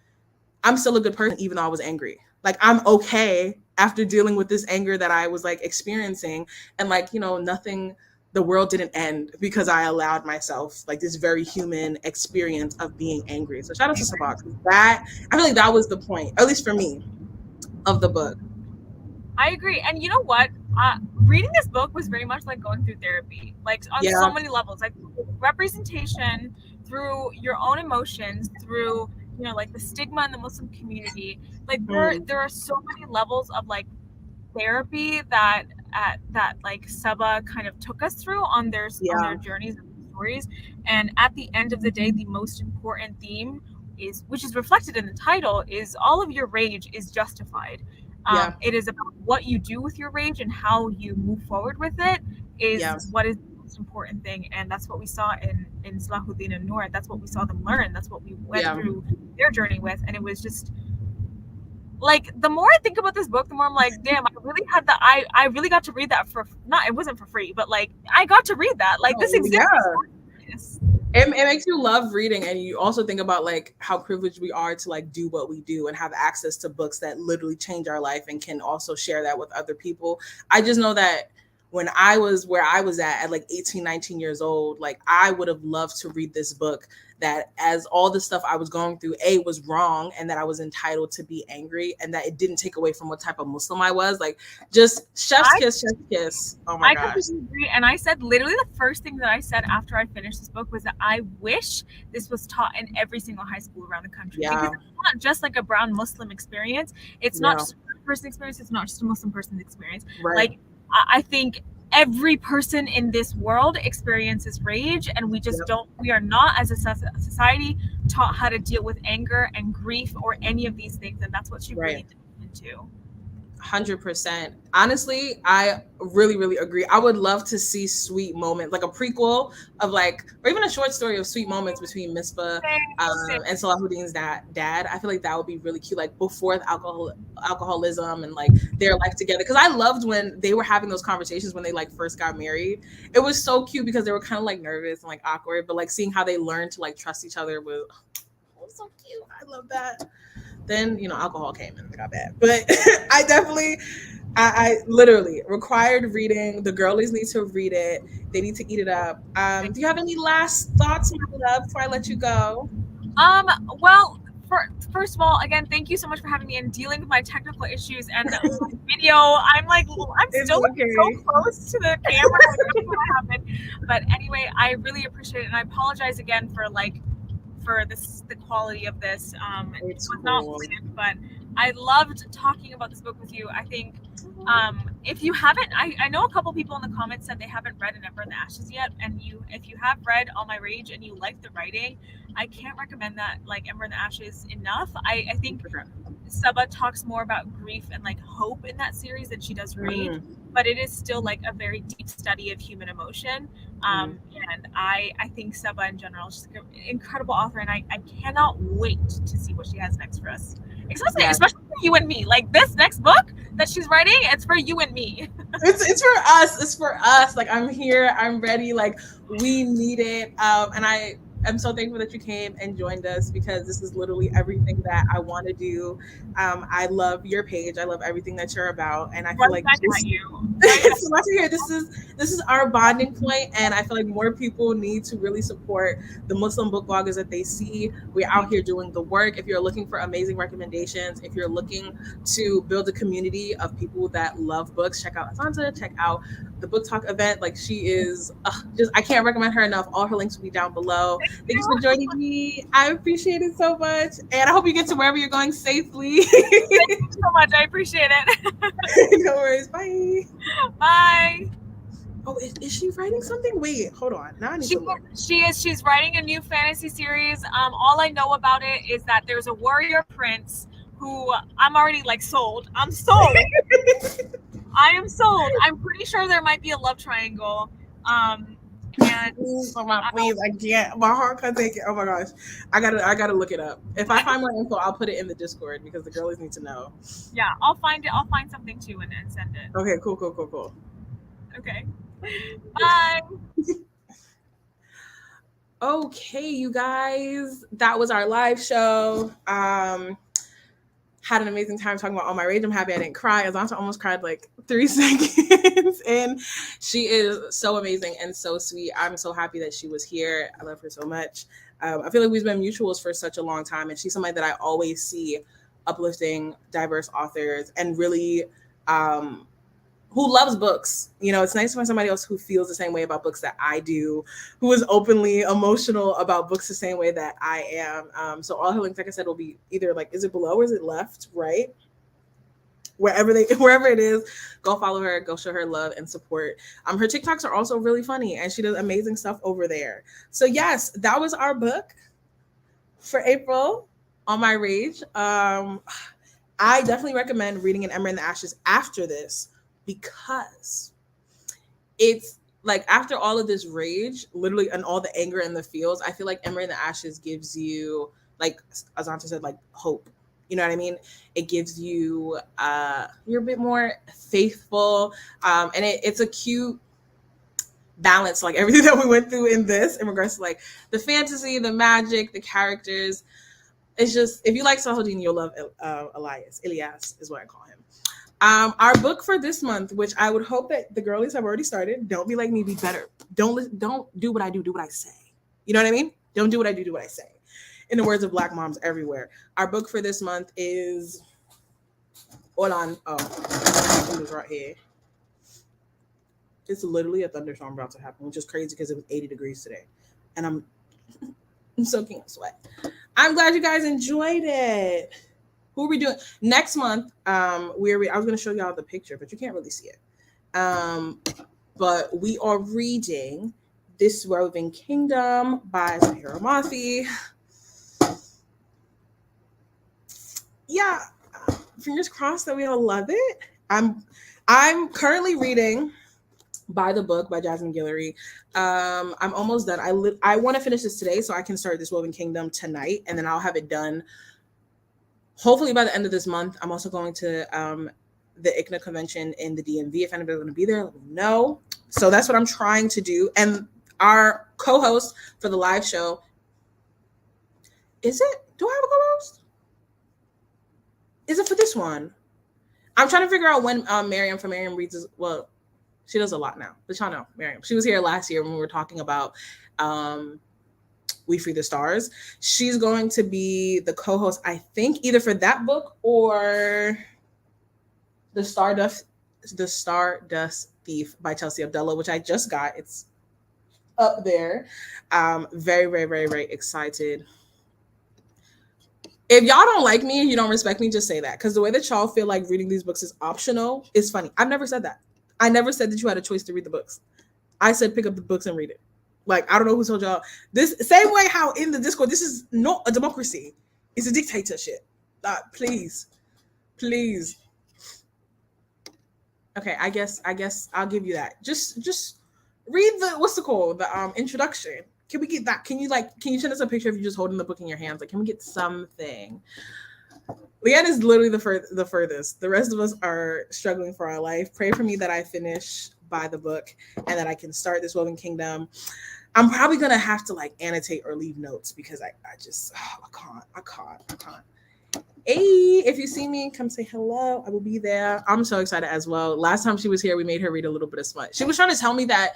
I'm still a good person, even though I was angry. Like, I'm okay after dealing with this anger that I was like experiencing. And like, you know, the world didn't end because I allowed myself like this very human experience of being angry. So shout out to Sabaa. I feel like that was the point, at least for me, of the book.
I agree. And you know what? Reading this book was very much like going through therapy, like on so many levels, like representation through your own emotions, through, you know, like the stigma in the Muslim community. Like there are so many levels of like therapy that like Sabaa kind of took us through on their journeys and stories. And at the end of the day, the most important theme is, which is reflected in the title, is all of your rage is justified. It is about what you do with your rage and how you move forward with it is what is the most important thing. And that's what we saw in Salahuddin and Noor. That's what we saw them learn. That's what we went through their journey with. And it was just like, the more I think about this book, the more I'm like, damn, I really had that. I really got to read that it wasn't for free, but like, I got to read that. Like, this exists.
It makes you love reading, and you also think about like how privileged we are to like do what we do and have access to books that literally change our life, and can also share that with other people. I just know that when I was where I was at like 18, 19 years old, like, I would have loved to read this book, that as all the stuff I was going through, was wrong, and that I was entitled to be angry, and that it didn't take away from what type of Muslim I was. Like, just chef's kiss. Oh my gosh. I completely
agree. And I said, literally the first thing that I said after I finished this book was that I wish this was taught in every single high school around the country. Because it's not just like a brown Muslim experience. It's not just a brown person experience. It's not just a Muslim person's experience. Like, I think every person in this world experiences rage, and we just we are not, as a society, taught how to deal with anger and grief or any of these things. And that's what she really did into.
100%. Honestly, I really, really agree. I would love to see sweet moments, like a prequel of like, or even a short story of sweet moments between Misbah and Salahuddin's dad. I feel like that would be really cute, like before the alcoholism and like their life together. Because I loved when they were having those conversations when they like first got married. It was so cute because they were kind of like nervous and like awkward, but like seeing how they learned to like trust each other was so cute. I love that. Then, you know, alcohol came and it got bad. But I literally required reading. The girlies need to read it. They need to eat it up. Do you have any last thoughts before I let you go?
Well, first of all, again, thank you so much for having me and dealing with my technical issues and video. I'm still so close to the camera. I don't know what happened. But anyway, I really appreciate it, and I apologize again for the quality of this. It was not planned, but I loved talking about this book with you. I think if you haven't, I know a couple people in the comments said they haven't read An Ember in the Ashes yet, and if you have read All My Rage and you like the writing, I can't recommend that like Ember in the Ashes enough. I think Sabaa talks more about grief and like hope in that series than she does rage, but it is still like a very deep study of human emotion. And I think Sabaa in general is just an incredible author, and I cannot wait to see what she has next for us. Especially for you and me. Like this next book that she's writing, it's for you and me.
It's for us. It's for us. Like I'm here. I'm ready. Like we need it. And I'm so thankful that you came and joined us because this is literally everything that I want to do. I love your page. I love everything that you're about, and I feel like it's much here. This is our bonding point, and I feel like more people need to really support the Muslim book bloggers that they see. We're out here doing the work. If you're looking for amazing recommendations, if you're looking to build a community of people that love books, check out Azanta. Check out the book talk event. Like she is just, I can't recommend her enough. All her links will be down below. Thanks for joining me. I appreciate it so much, and I hope you get to wherever you're going safely.
Thank you so much. I appreciate it.
No worries. Bye.
Bye.
Oh, is she writing something? Wait, hold on. Now I need to look.
She's writing a new fantasy series. All I know about it is that there's a warrior prince who I'm already like sold. I'm sold. I am sold. I'm pretty sure there might be a love triangle. And
please, I can't. My heart can't take it. Oh my gosh, I gotta look it up. If I find more info, I'll put it in the Discord because the girlies need to know.
Yeah, I'll find it. I'll find something too and send it.
Okay, cool.
Okay, bye.
Okay, you guys, that was our live show. Had an amazing time talking about All My Rage. I'm happy I didn't cry. Azanta almost cried like 3 seconds. And she is so amazing and so sweet. I'm so happy that she was here. I love her so much. I feel like we've been mutuals for such a long time. And she's somebody that I always see uplifting diverse authors and really who loves books. You know, it's nice to find somebody else who feels the same way about books that I do, who is openly emotional about books the same way that I am. So all her links, like I said, will be either like, is it below or is it left, right? Wherever it is, go follow her, go show her love and support. Her TikToks are also really funny and she does amazing stuff over there. So yes, that was our book for April, All My Rage. I definitely recommend reading An Ember in the Ashes after this, because it's like after all of this rage, literally, and all the anger and the feels, I feel like Ember in the Ashes gives you, like Azanta said, like hope. You know what I mean? It gives you, you're a bit more faithful. And it's a cute balance, like everything that we went through in this in regards to like the fantasy, the magic, the characters. It's just, if you like Saladin, you'll love Elias is what I call him. Our book for this month, which I would hope that the girlies have already started. Don't be like me, be better. Don't do what I do what I say. You know what I mean? Don't do what I do what I say. In the words of Black moms everywhere. Our book for this month is, hold on. Oh, it was right here. It's literally a thunderstorm about to happen, which is crazy because it was 80 degrees today. And I'm soaking in sweat. I'm glad you guys enjoyed it. Who are we doing next month? I was going to show y'all the picture, but you can't really see it. But we are reading This Roving Kingdom by Tahir. Yeah, fingers crossed that we all love it. I'm currently reading By the Book by Jasmine Guillory. I'm almost done. I want to finish this today so I can start This Woven Kingdom tonight, and then I'll have it done hopefully by the end of this month. I'm also going to the Iqra convention in the DMV. If anybody's going to be there, let me know. So that's what I'm trying to do. And our co-host for the live show, do I have a co-host? Is it for this one? I'm trying to figure out when Miriam from Miriam Reads well, she does a lot now, but y'all know Miriam. She was here last year when we were talking about We Free the Stars. She's going to be the co-host, I think, either for that book or the Stardust Thief by Chelsea Abdullah, which I just got. It's up there. Very, very, very, very excited If y'all don't like me and you don't respect me, just say that. Because the way that y'all feel like reading these books is optional is funny. I've never said that. I never said that you had a choice to read the books. I said pick up the books and read it. Like, I don't know who told y'all this. Same way how in the Discord, this is not a democracy. It's a dictatorship. Please, please. Okay, I guess I'll give you that. Just read the what's it called? The introduction. Can we get that? Can you send us a picture of you just holding the book in your hands? Like, can we get something? Leanne is literally the furthest. The rest of us are struggling for our life. Pray for me that I finish by the book and that I can start this Woven Kingdom. I'm probably gonna have to like annotate or leave notes because I can't. Hey, if you see me, come say hello. I will be there. I'm so excited as well. Last time she was here, we made her read a little bit of smut. She was trying to tell me that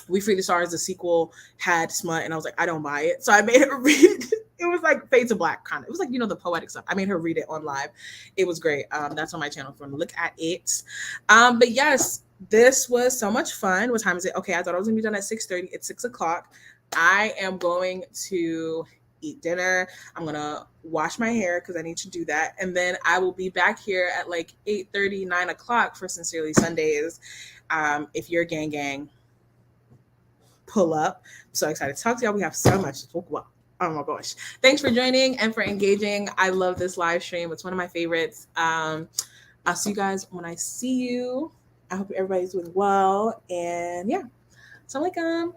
We Free the Stars, the sequel, had smut, and I was like, I don't buy it. So I made her read it. It was like Fade to Black kind of. It was like, the poetic stuff. I made her read it on live. It was great. That's on my channel if you want to look at it. But yes, this was so much fun. What time is it? Okay, I thought I was gonna be done at 6:30. It's 6 o'clock. I am going to eat dinner. I'm gonna wash my hair because I need to do that, and then I will be back here at like 8:30, 9 o'clock for Sincerely Sundays. If you're a gang, pull up. I'm so excited to talk to y'all. We have so much to talk about. Oh my gosh. Thanks for joining and for engaging. I love this live stream. It's one of my favorites. I'll see you guys when I see you. I hope everybody's doing well. And yeah. Assalamu alaikum.